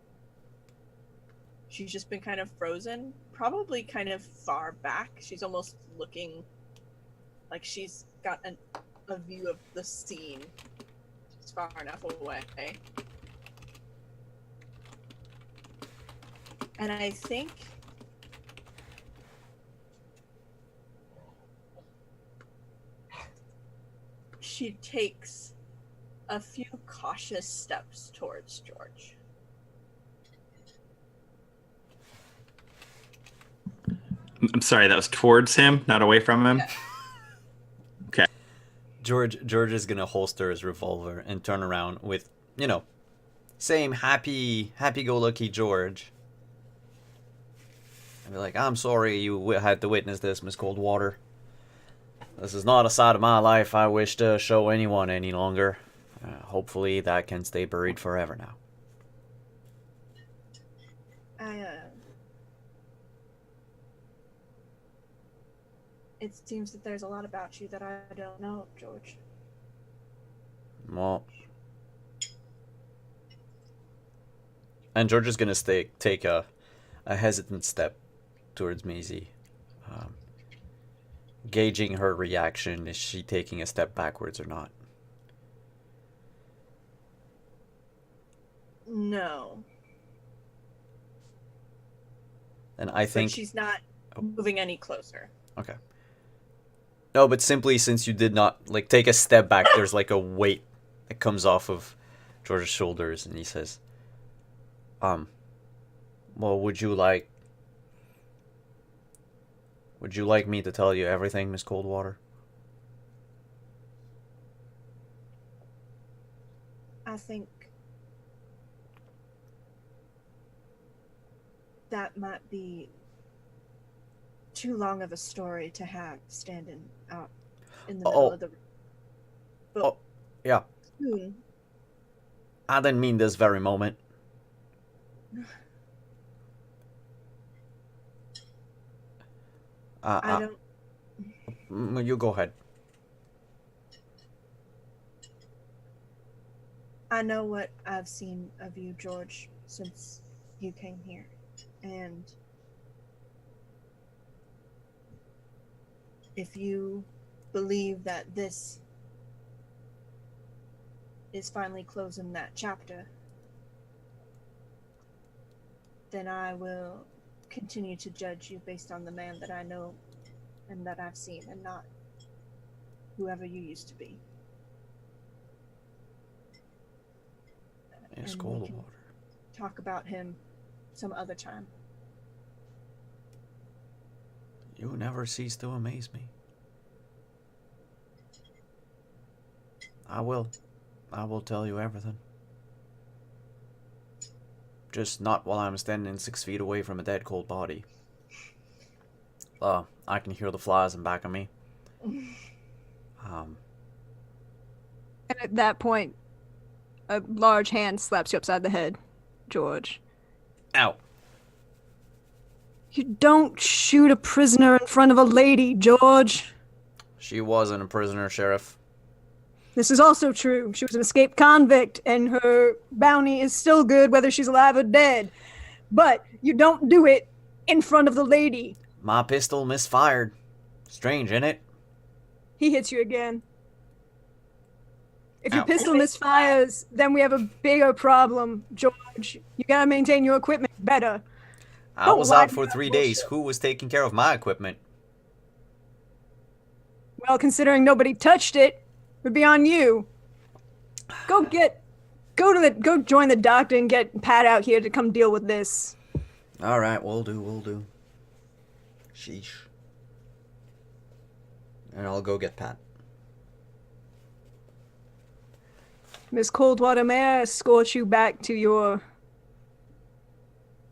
She's just been kind of frozen, probably kind of far back. She's almost looking like she's got a view of the scene. She's far enough away. And I think she takes a few cautious steps towards George. I'm sorry, that was towards him, not away from him. Yeah. Okay. George is gonna holster his revolver and turn around with, same happy-go-lucky George. And be like, I'm sorry you had to witness this, Miss Coldwater. This is not a side of my life I wish to show anyone any longer. Hopefully that can stay buried forever now. It seems that there's a lot about you that I don't know, George. Well, and George is gonna take a hesitant step towards Maisie, gauging her reaction. Is she taking a step backwards or not? No. And I think But she's not moving any closer. okay. No, but simply since you did not like take a step back, there's like a weight that comes off of George's shoulders, and he says, well, would you like me to tell you everything, Miss Coldwater? I think that might be too long of a story to have standing out in the middle of the room. But yeah. soon, I didn't mean this very moment. I don't. You go ahead. I know what I've seen of you, George, since you came here, and if you believe that this is finally closing that chapter, then I will continue to judge you based on the man that I know and that I've seen, and not whoever you used to be. It's And we Coldwater. can talk about him some other time. You never cease to amaze me. I will tell you everything. Just not while I'm standing 6 feet away from a dead cold body. I can hear the flies in back of me. And at that point, a large hand slaps you upside the head, George. Ow. You don't shoot a prisoner in front of a lady, George. She wasn't a prisoner, Sheriff. This is also true. She was an escaped convict, and her bounty is still good whether she's alive or dead. But you don't do it in front of the lady. My pistol misfired. Strange, ain't it? He hits you again. If your Ow. pistol misfires, then we have a bigger problem, George. You gotta maintain your equipment better. I Don't was lie out to for me 3 about days. bullshit. Who was taking care of my equipment? Well, considering nobody touched it, it would be on you. Go join the doctor and get Pat out here to come deal with this. All right, we'll do. Sheesh. And I'll go get Pat. Miss Coldwater, may I escort you back to your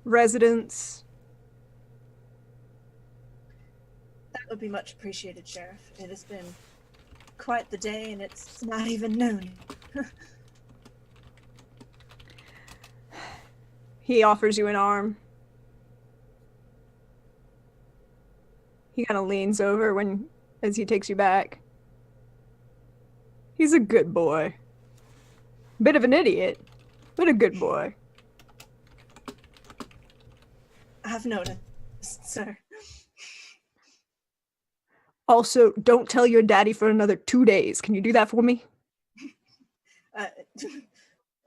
residence? That would be much appreciated, Sheriff. It has been quite the day, and it's not even noon. He offers you an arm. He kind of leans over as he takes you back. He's a good boy. Bit of an idiot, but a good boy. I've noticed, sir. Also, don't tell your daddy for another 2 days. Can you do that for me?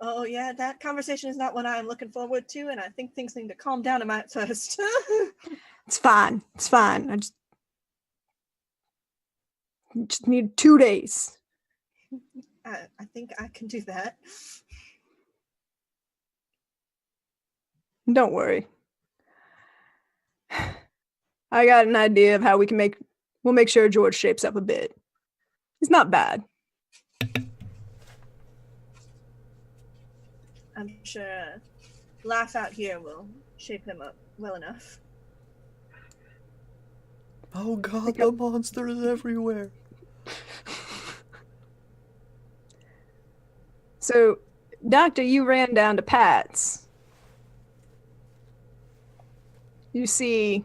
Oh, yeah, that conversation is not one I'm looking forward to, and I think things need to calm down a minute first. It's fine. It's fine. I just need 2 days. I think I can do that. Don't worry. I got an idea of how we'll make sure George shapes up a bit. He's not bad. I'm sure a laugh out here will shape him up well enough. Oh god, the monsters everywhere. So, Doctor, you ran down to Pat's. You see,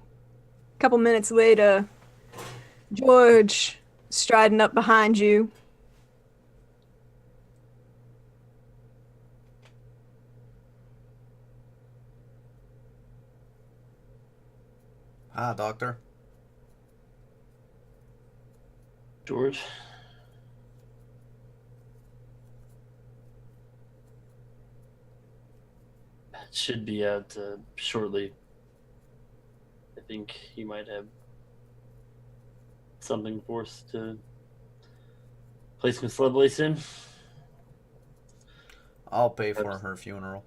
a couple minutes later, George striding up behind you. Ah, Doctor. George. Should be out shortly. I think he might have something for us to place Miss Lovelace in. I'll pay for her funeral.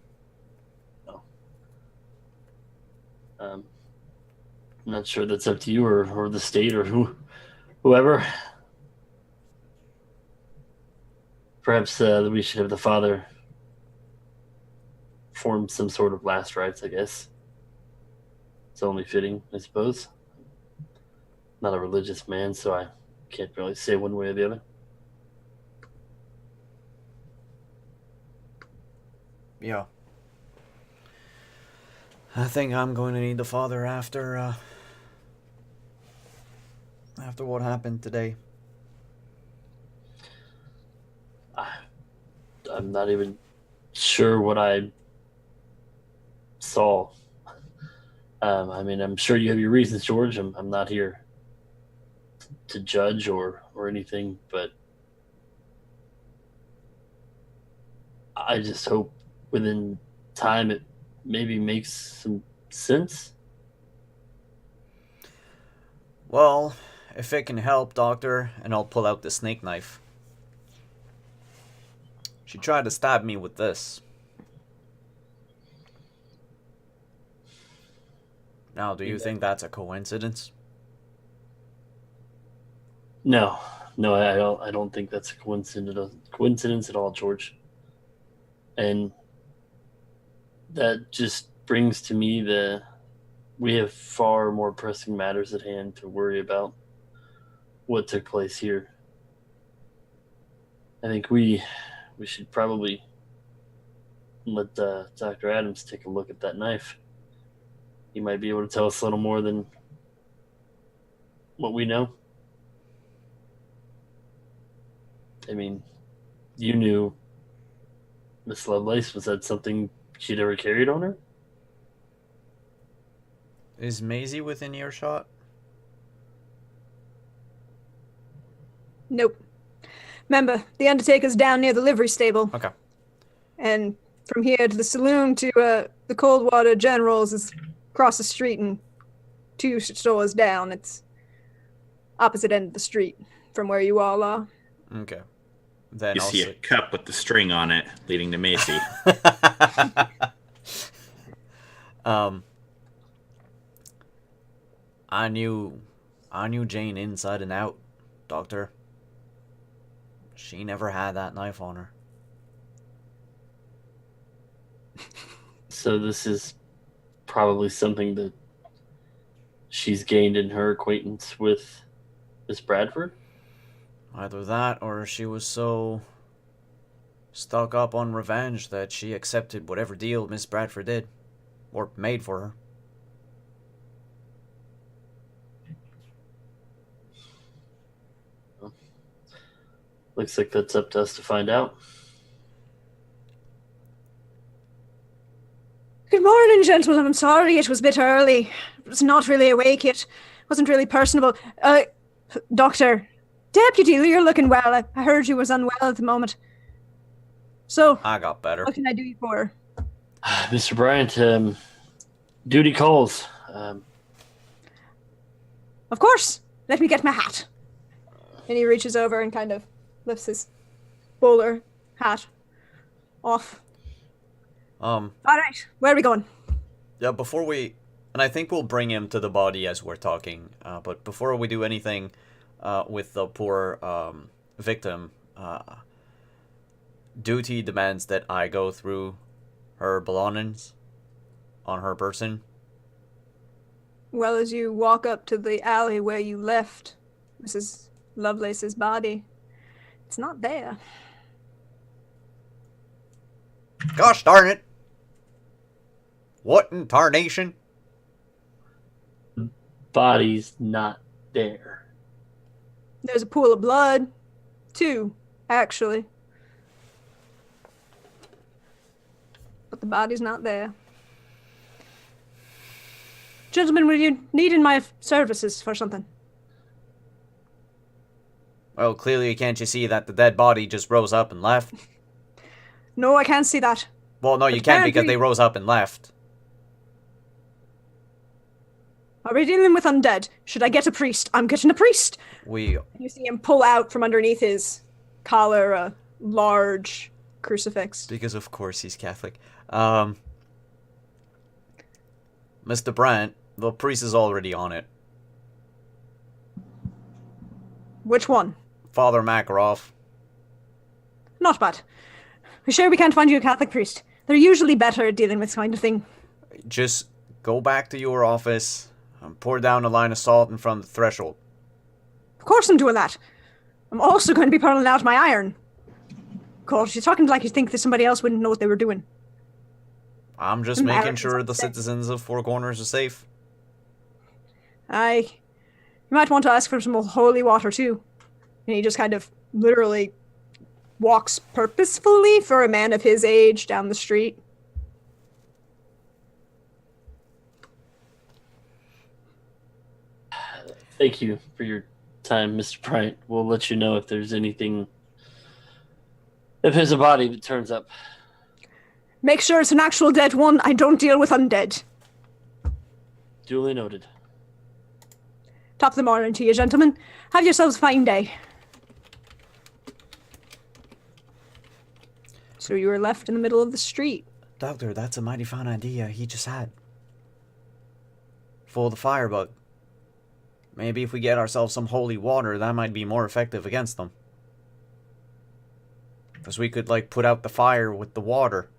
I'm not sure that's up to you or the state or whoever. Perhaps we should have the father form some sort of last rites, I guess. It's only fitting, I suppose. Not a religious man, so I can't really say one way or the other. Yeah. I think I'm going to need the father after what happened today. I'm not even sure what I saw. I mean, I'm sure you have your reasons, George. I'm not here to judge or anything, but I just hope within time it maybe makes some sense. Well, if it can help, Doctor, and I'll pull out the snake knife. She tried to stab me with this. Now, do you think that's a coincidence? No, I don't think that's a coincidence at all, George. And that just brings to me we have far more pressing matters at hand to worry about what took place here. I think we should probably let Dr. Adams take a look at that knife. He might be able to tell us a little more than what we know. I mean, you knew Miss Lovelace. Was that something she'd ever carried on her? Is Maisie within earshot? Nope. Remember, the Undertaker's down near the livery stable. Okay. And from here to the saloon to the Coldwater General's is across the street and 2 stores down. It's opposite end of the street from where you all are. Okay. Then You I'll see a cup with the string on it leading to Macy. I knew Jane inside and out, Doctor. She never had that knife on her. So this is probably something that she's gained in her acquaintance with Miss Bradford? Either that, or she was so stuck up on revenge that she accepted whatever deal Miss Bradford did, or made for her. Looks like that's up to us to find out. Good morning, gentlemen. I'm sorry it was a bit early. I was not really awake yet. Wasn't really personable. Doctor, Deputy, you're looking well. I heard you was unwell at the moment. So, I got better. what can I do you for? Mr. Bryant, duty calls. Of course. Let me get my hat. And he reaches over and kind of lifts his bowler hat off. All right, where are we going? Yeah, before we... And I think we'll bring him to the body as we're talking. But before we do anything with the poor victim, duty demands that I go through her belongings on her person. Well, as you walk up to the alley where you left Mrs. Lovelace's body, it's not there. Gosh darn it! What in tarnation? Body's not there. There's a pool of blood. 2, actually. But the body's not there. Gentlemen, were you needing my services for something? Well, clearly can't you see that the dead body just rose up and left? No, I can't see that. Well, no, you But can't because apparently- they rose up and left. Are we dealing with undead? Should I get a priest? I'm getting a priest! We You see him pull out from underneath his collar a large crucifix. Because of course he's Catholic. Mr. Brent, the priest is already on it. Which one? Father Makarov. Not bad. We sure we can't find you a Catholic priest? They're usually better at dealing with this kind of thing. Just go back to your office and pour down a line of salt in front of the threshold. Of course I'm doing that. I'm also going to be pulling out my iron. Of course, you're talking like you think that somebody else wouldn't know what they were doing. I'm just Americans making sure are the sick. citizens of Four Corners are safe. You might want to ask for some holy water too. And he just kind of literally walks purposefully for a man of his age down the street. Thank you for your time, Mr. Bryant. We'll let you know if there's anything. If there's a body that turns up. Make sure it's an actual dead one. I don't deal with undead. Duly noted. Top of the morning to you, gentlemen. Have yourselves a fine day. So you were left in the middle of the street. Doctor, that's a mighty fine idea he just had. For the firebug. Maybe if we get ourselves some holy water, that might be more effective against them. Because we could, like, put out the fire with the water.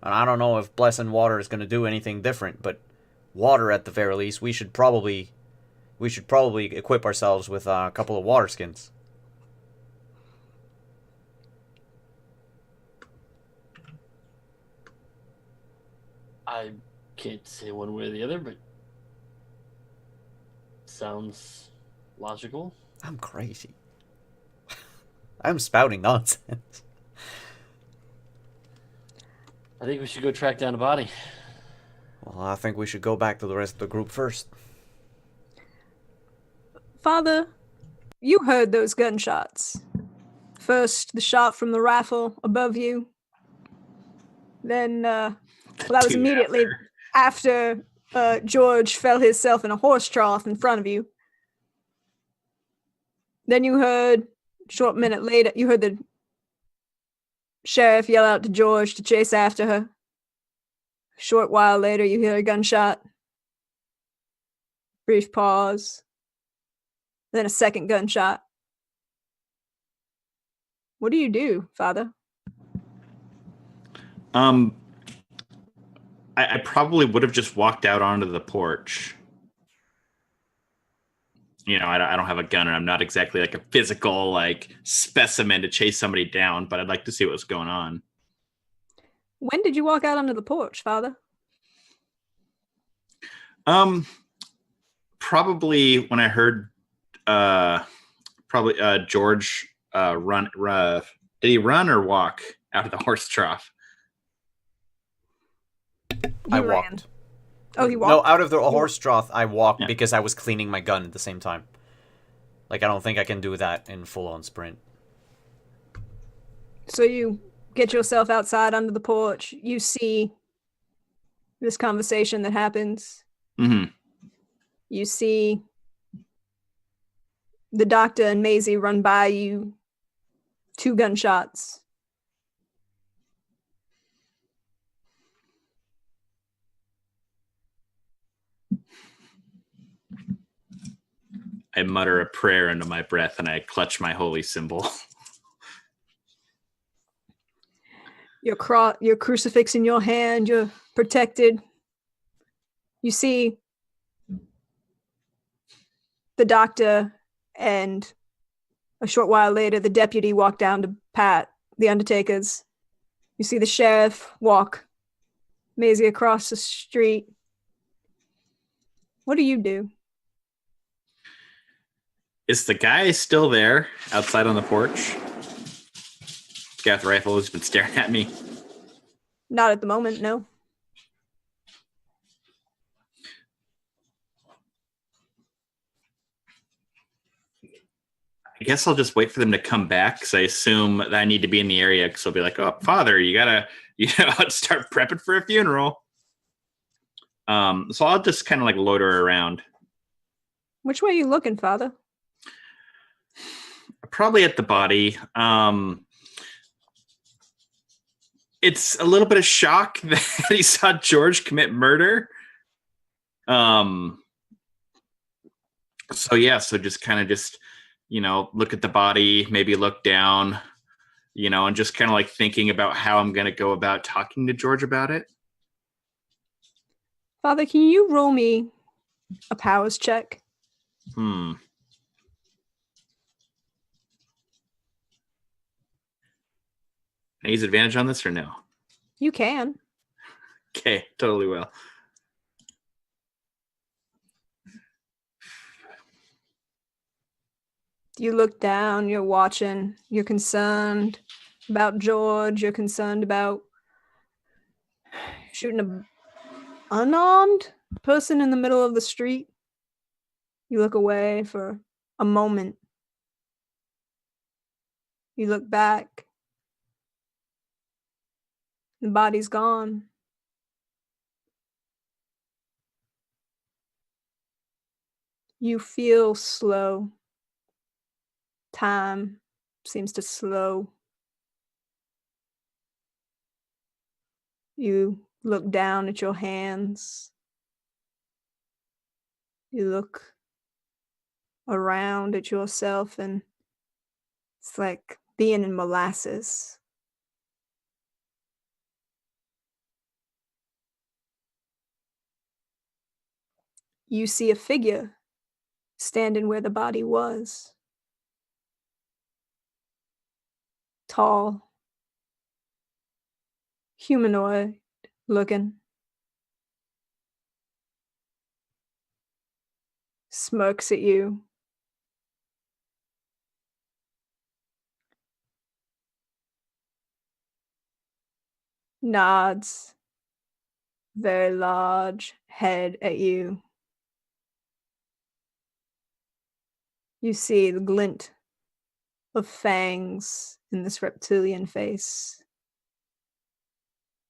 And I don't know if blessing water is going to do anything different, but water at the very least, we should probably equip ourselves with a couple of water skins. I can't say one way or the other, but sounds logical. I'm crazy. I'm spouting nonsense. I think we should go track down a body. Well, I think we should go back to the rest of the group first. Father, you heard those gunshots. First, the shot from the rifle above you. Then, well, that was Two immediately after George fell himself in a horse trough in front of you. Then you heard, a short minute later, you heard the sheriff yell out to George to chase after her. A short while later, you hear a gunshot. Brief pause. Then a second gunshot. What do you do, Father? I probably would have just walked out onto the porch. You know, I don't have a gun, and I'm not exactly like a physical like specimen to chase somebody down, but I'd like to see what's going on. When did you walk out onto the porch, Father? Probably when I heard George run. Did he run or walk out of the horse trough? I You ran. walked. Oh, he walked? No, out of the horse trough, I walked Yeah. because I was cleaning my gun at the same time. Like, I don't think I can do that in full-on sprint. So you get yourself outside onto the porch. You see this conversation that happens. Mm-hmm. You see the doctor and Maisie run by you. 2 gunshots. I mutter a prayer into my breath and I clutch my holy symbol. Your crucifix in your hand. You're protected. You see the doctor, and a short while later, the deputy walk down to pat the undertakers. You see the sheriff walk Maisie across the street. What do you do? Is the guy still there outside on the porch? Guy with the rifle who's been staring at me. Not at the moment, no. I guess I'll just wait for them to come back because I assume that I need to be in the area because they'll be like, "Oh, Father, you gotta, start prepping for a funeral." So I'll just kind of like loiter around. Which way are you looking, Father? Probably at the body. It's a little bit of shock that he saw George commit murder. So just kind of look at the body, maybe look down, and just kind of like thinking about how I'm going to go about talking to George about it. Father, can you roll me a powers check? Can I use advantage on this or no? You can. Okay, totally will. You look down, you're watching, you're concerned about George, you're concerned about shooting an unarmed person in the middle of the street. You look away for a moment. You look back. The body's gone. You feel slow. Time seems to slow. You look down at your hands. You look around at yourself, and it's like being in molasses. You see a figure standing where the body was. Tall, humanoid looking. Smirks at you. Nods. Very large head at you. You see the glint of fangs in this reptilian face.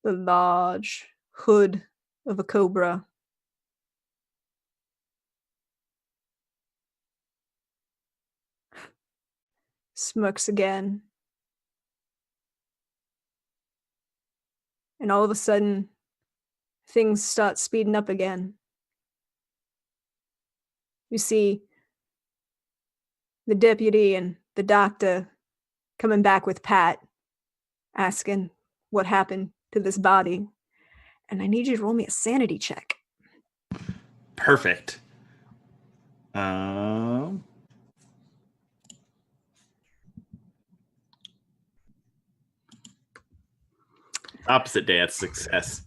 The large hood of a cobra. Smirks again. And all of a sudden, things start speeding up again. You see the deputy and the doctor coming back with Pat, asking what happened to this body. And I need you to roll me a sanity check. Perfect. Opposite day, that's success.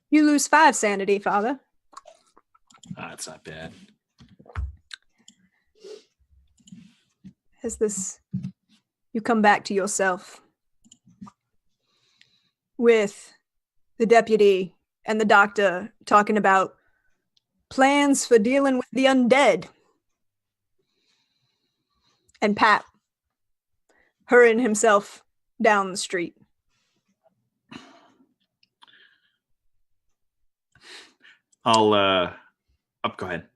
You lose 5 sanity, Father. That's not bad. You come back to yourself with the deputy and the doctor talking about plans for dealing with the undead. And Pat hurrying himself down the street. Go ahead.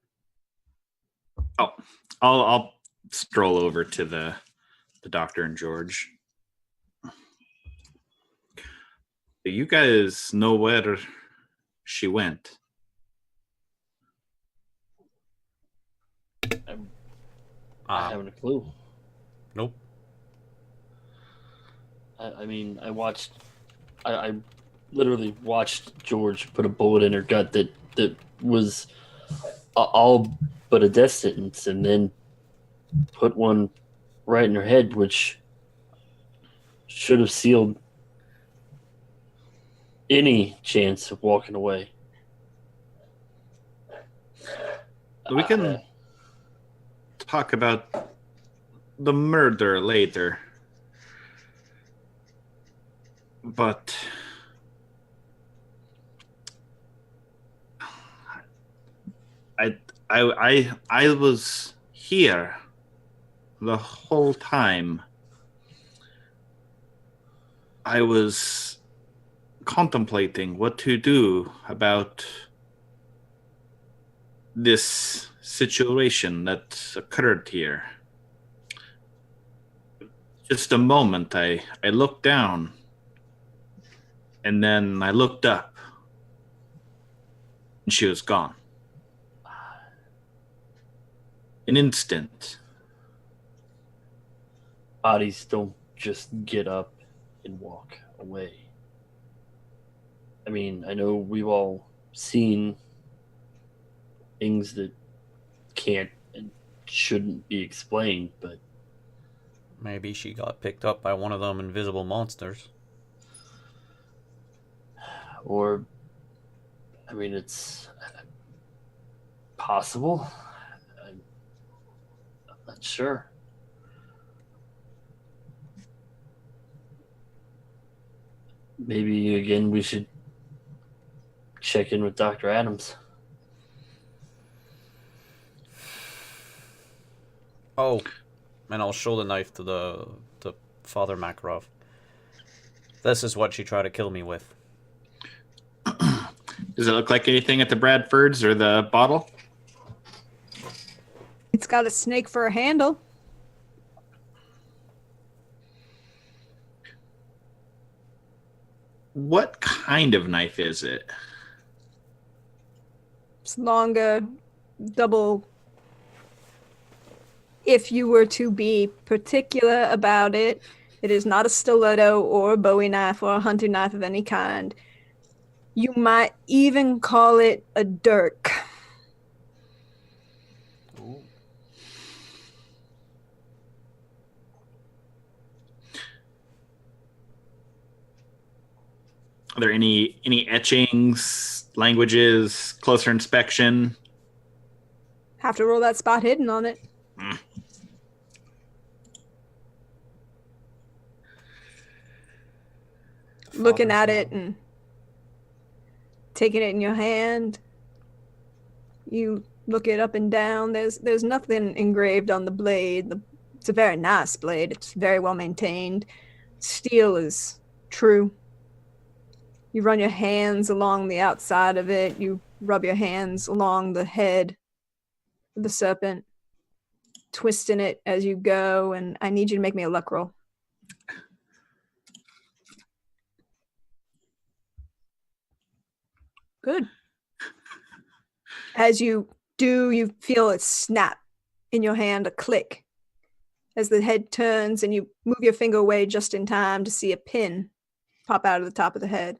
I'll stroll over to the doctor and George. Do you guys know where she went? I haven't a clue. Nope. I mean, I literally watched George put a bullet in her gut that was all but a death sentence, and then put one right in her head, which should have sealed any chance of walking away. We can talk about the murder later. But I was here the whole time. I was contemplating what to do about this situation that occurred here. Just a moment, I looked down, and then I looked up, and she was gone. An instant. Bodies don't just get up and walk away. I mean, I know we've all seen things that can't and shouldn't be explained, but Maybe she got picked up by one of them invisible monsters. or I mean, it's possible. I'm not sure. Maybe again we should check in with Dr. Adams. Oh, and I'll show the knife to Father Makarov. This is what she tried to kill me with. Does it look like anything at the Bradfords or the bottle? It's got a snake for a handle. What kind of knife is it? It's longer, double. If you were to be particular about it, it is not a stiletto or a Bowie knife or a hunting knife of any kind. You might even call it a dirk. Are there any etchings, languages, closer inspection? Have to roll that spot hidden on it. Looking at it and taking it in your hand. You look it up and down. There's nothing engraved on the blade. It's a very nice blade. It's very well maintained. Steel is true. You run your hands along the outside of it. You rub your hands along the head of the serpent, twisting it as you go, and I need you to make me a luck roll. Good. As you do, you feel it snap in your hand, a click. As the head turns and you move your finger away just in time to see a pin pop out of the top of the head.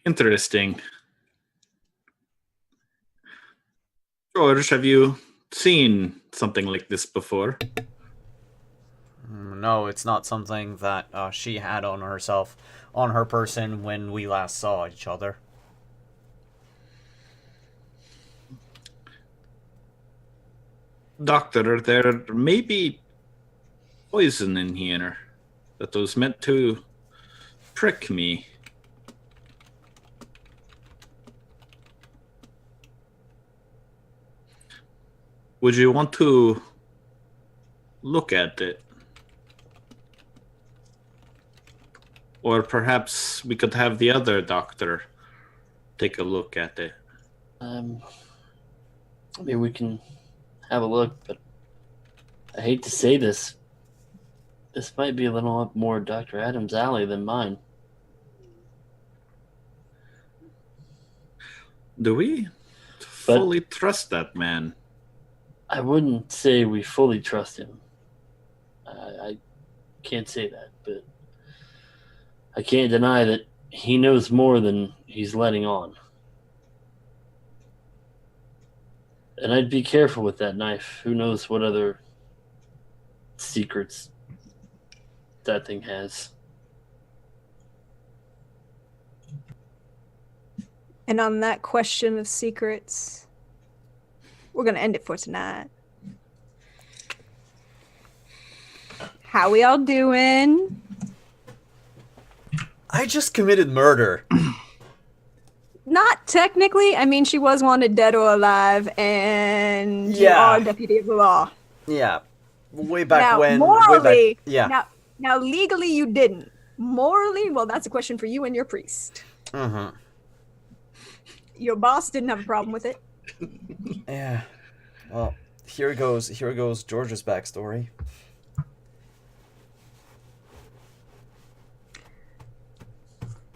Interesting. George, have you seen something like this before? No, it's not something that she had on herself, on her person when we last saw each other. Doctor, there may be poison in here that was meant to prick me. Would you want to look at it? Or perhaps we could have the other doctor take a look at it. I mean, we can have a look, but I hate to say this. This might be a little up more Dr. Adams' alley than mine. Do we fully trust that man? I wouldn't say we fully trust him. I can't say that, but I can't deny that he knows more than he's letting on. And I'd be careful with that knife. Who knows what other secrets that thing has. And on that question of secrets, we're going to end it for tonight. How we all doing? I just committed murder. Not technically. I mean, she was wanted dead or alive, and you Yeah. are deputy of the law. Yeah. Way back now, when. morally, yeah. Now, legally, you didn't. Morally, well, that's a question for you and your priest. Mm-hmm. Your boss didn't have a problem with it. Yeah. Well, here goes George's backstory.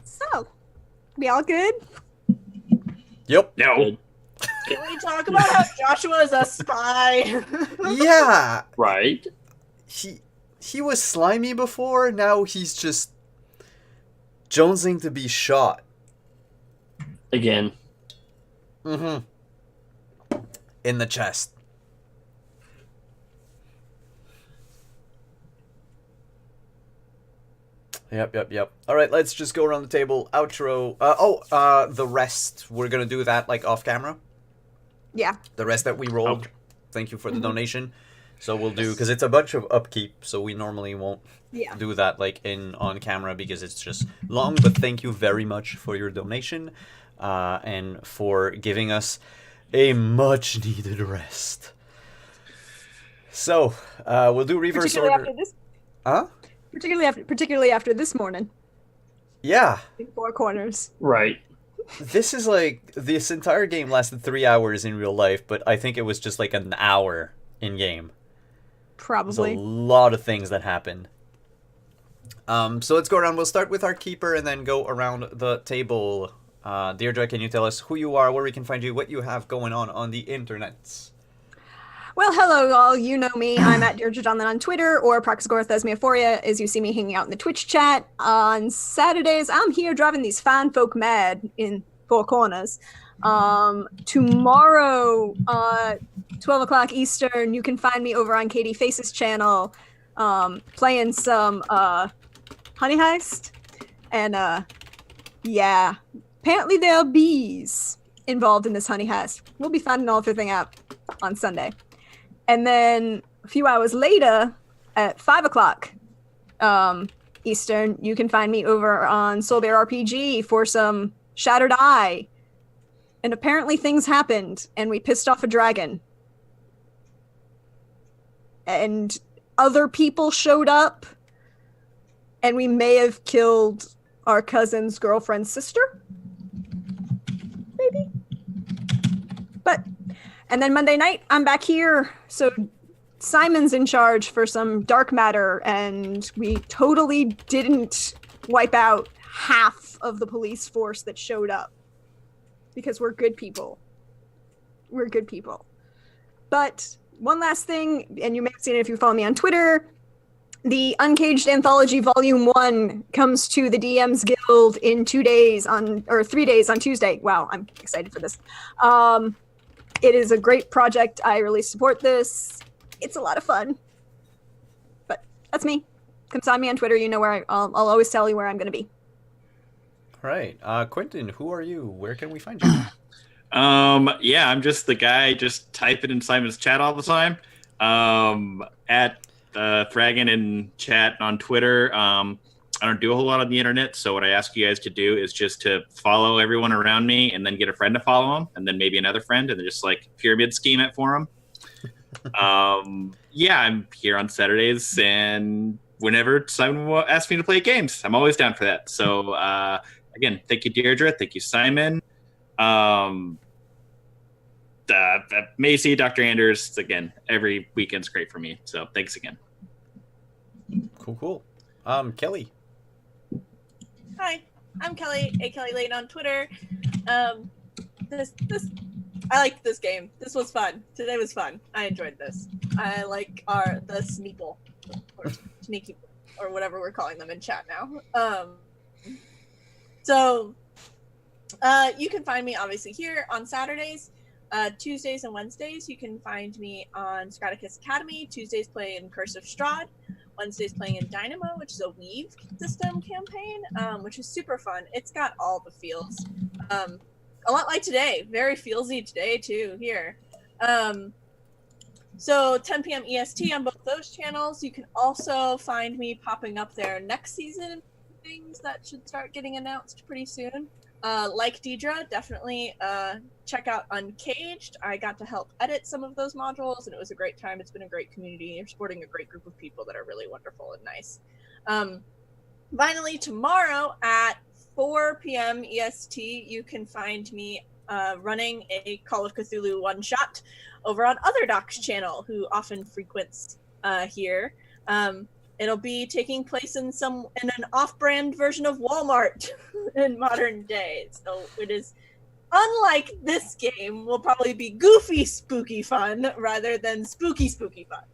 So, we all good? Yep. No. Can we talk about how Joshua is a spy? Yeah. Right. He was slimy before, now he's just jonesing to be shot. Again. Mm-hmm. In the chest. Yep. Alright, let's just go around the table. Outro. The rest. We're gonna do that, like, off camera. Yeah. The rest that we rolled. Okay. Thank you for the donation. So we'll do, because it's a bunch of upkeep, so we normally won't Yeah. do that, like, on camera, because it's just long, but thank you very much for your donation, and for giving us a much-needed rest. So, we'll do reverse Particularly order. after this. Huh? Particularly after this morning. Yeah. In Four Corners. Right. This is like, this entire game lasted 3 hours in real life, but I think it was just like an hour in game. There's Probably. a lot of things that happened. So let's go around. We'll start with our keeper and then go around the table. Deirdre, can you tell us who you are, where we can find you, what you have going on the internets? Well, hello, all. You know me. I'm at Deirdre Donlan on Twitter, or Praxagora Thesmiophoria, as you see me hanging out in the Twitch chat. On Saturdays, I'm here driving these fine folk mad in Four Corners. Tomorrow, 12 o'clock Eastern, you can find me over on Katie Face's channel, playing some Honey Heist. And, yeah, apparently there are bees involved in this Honey Heist. We'll be finding all everything out on Sunday. And then a few hours later, at 5 o'clock Eastern, you can find me over on Soulbear RPG for some Shattered Eye. And apparently things happened, and we pissed off a dragon. And other people showed up, and we may have killed our cousin's girlfriend's sister? Maybe? But... And then Monday night, I'm back here. So Simon's in charge for some dark matter, and we totally didn't wipe out half of the police force that showed up. Because we're good people. We're good people. But one last thing, and you may have seen it if you follow me on Twitter, the Uncaged Anthology Volume 1 comes to the DMs Guild in 3 days on Tuesday. Wow, I'm excited for this. It is a great project. I really support this. It's a lot of fun. But that's me. Come find me on Twitter. You know where I'll always tell you where I'm going to be. All right. Quentin, who are you? Where can we find you? Yeah, I'm just the guy just typing in Simon's chat all the time. At Thragon in chat on Twitter. I don't do a whole lot on the internet, so what I ask you guys to do is just to follow everyone around me and then get a friend to follow them, and then maybe another friend, and then just like pyramid scheme it for them. Yeah, I'm here on Saturdays, and whenever someone asks me to play games, I'm always down for that. So, again, thank you, Deirdre. Thank you, Simon. Macy, Dr. Anders, again, every weekend's great for me. So thanks again. Cool. Kelly. Hi, I'm Kelly, Kelly Lane on Twitter. I liked this game. This was fun. Today was fun. I enjoyed this. I like the Sneeple, or Sneaky, or whatever we're calling them in chat now. So you can find me obviously here on Saturdays. Tuesdays and Wednesdays, you can find me on Straticus Academy. Tuesdays playing Curse of Strahd. Wednesdays playing in Dynamo, which is a Weave system campaign, which is super fun. It's got all the feels. a lot like today. Very feelsy today too here. So 10 p.m. EST on both those channels. You can also find me popping up there next season. Things that should start getting announced pretty soon. Like Deidre, definitely check out Uncaged. I got to help edit some of those modules, and it was a great time. It's been a great community. You're supporting a great group of people that are really wonderful and nice. Finally, tomorrow at 4 p.m. EST, you can find me running a Call of Cthulhu one-shot over on Other Doc's channel, who often frequents here. It'll be taking place in an off-brand version of Walmart in modern day. So it is, unlike this game, will probably be goofy, spooky fun rather than spooky, spooky fun.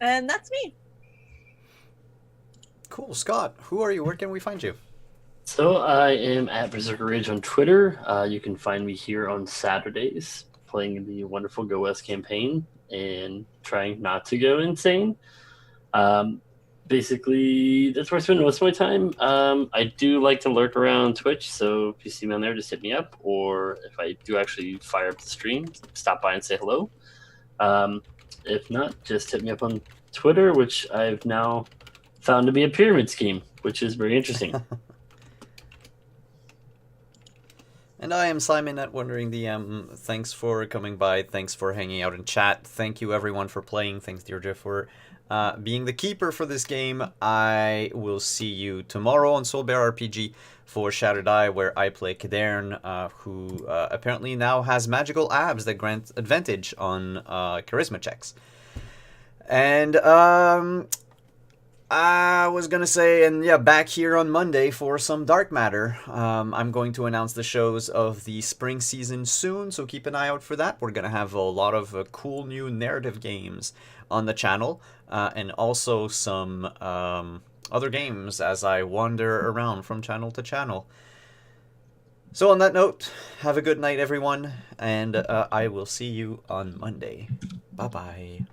And that's me. Cool. Scott, who are you? Where can we find you? So I am at Berserker Rage on Twitter. You can find me here on Saturdays playing the wonderful Go West campaign and trying not to go insane. Basically, that's where I spend most of my time. I do like to lurk around Twitch, so if you see me on there, just hit me up. Or if I do actually fire up the stream, stop by and say hello. If not, just hit me up on Twitter, which I've now found to be a pyramid scheme, which is very interesting. And I am Simon at Wondering DM. Thanks for coming by. Thanks for hanging out in chat. Thank you everyone for playing. Thanks Deirdre for being the keeper for this game. I will see you tomorrow on Soul Bear RPG for Shattered Eye, where I play Kadern, who apparently now has magical abs that grant advantage on charisma checks. And I was gonna say, and yeah, back here on Monday for some Dark Matter. I'm going to announce the shows of the spring season soon, so keep an eye out for that. We're gonna have a lot of cool new narrative games on the channel, and also some other games as I wander around from channel to channel. So on that note, have a good night everyone, and I will see you on Monday. Bye-bye.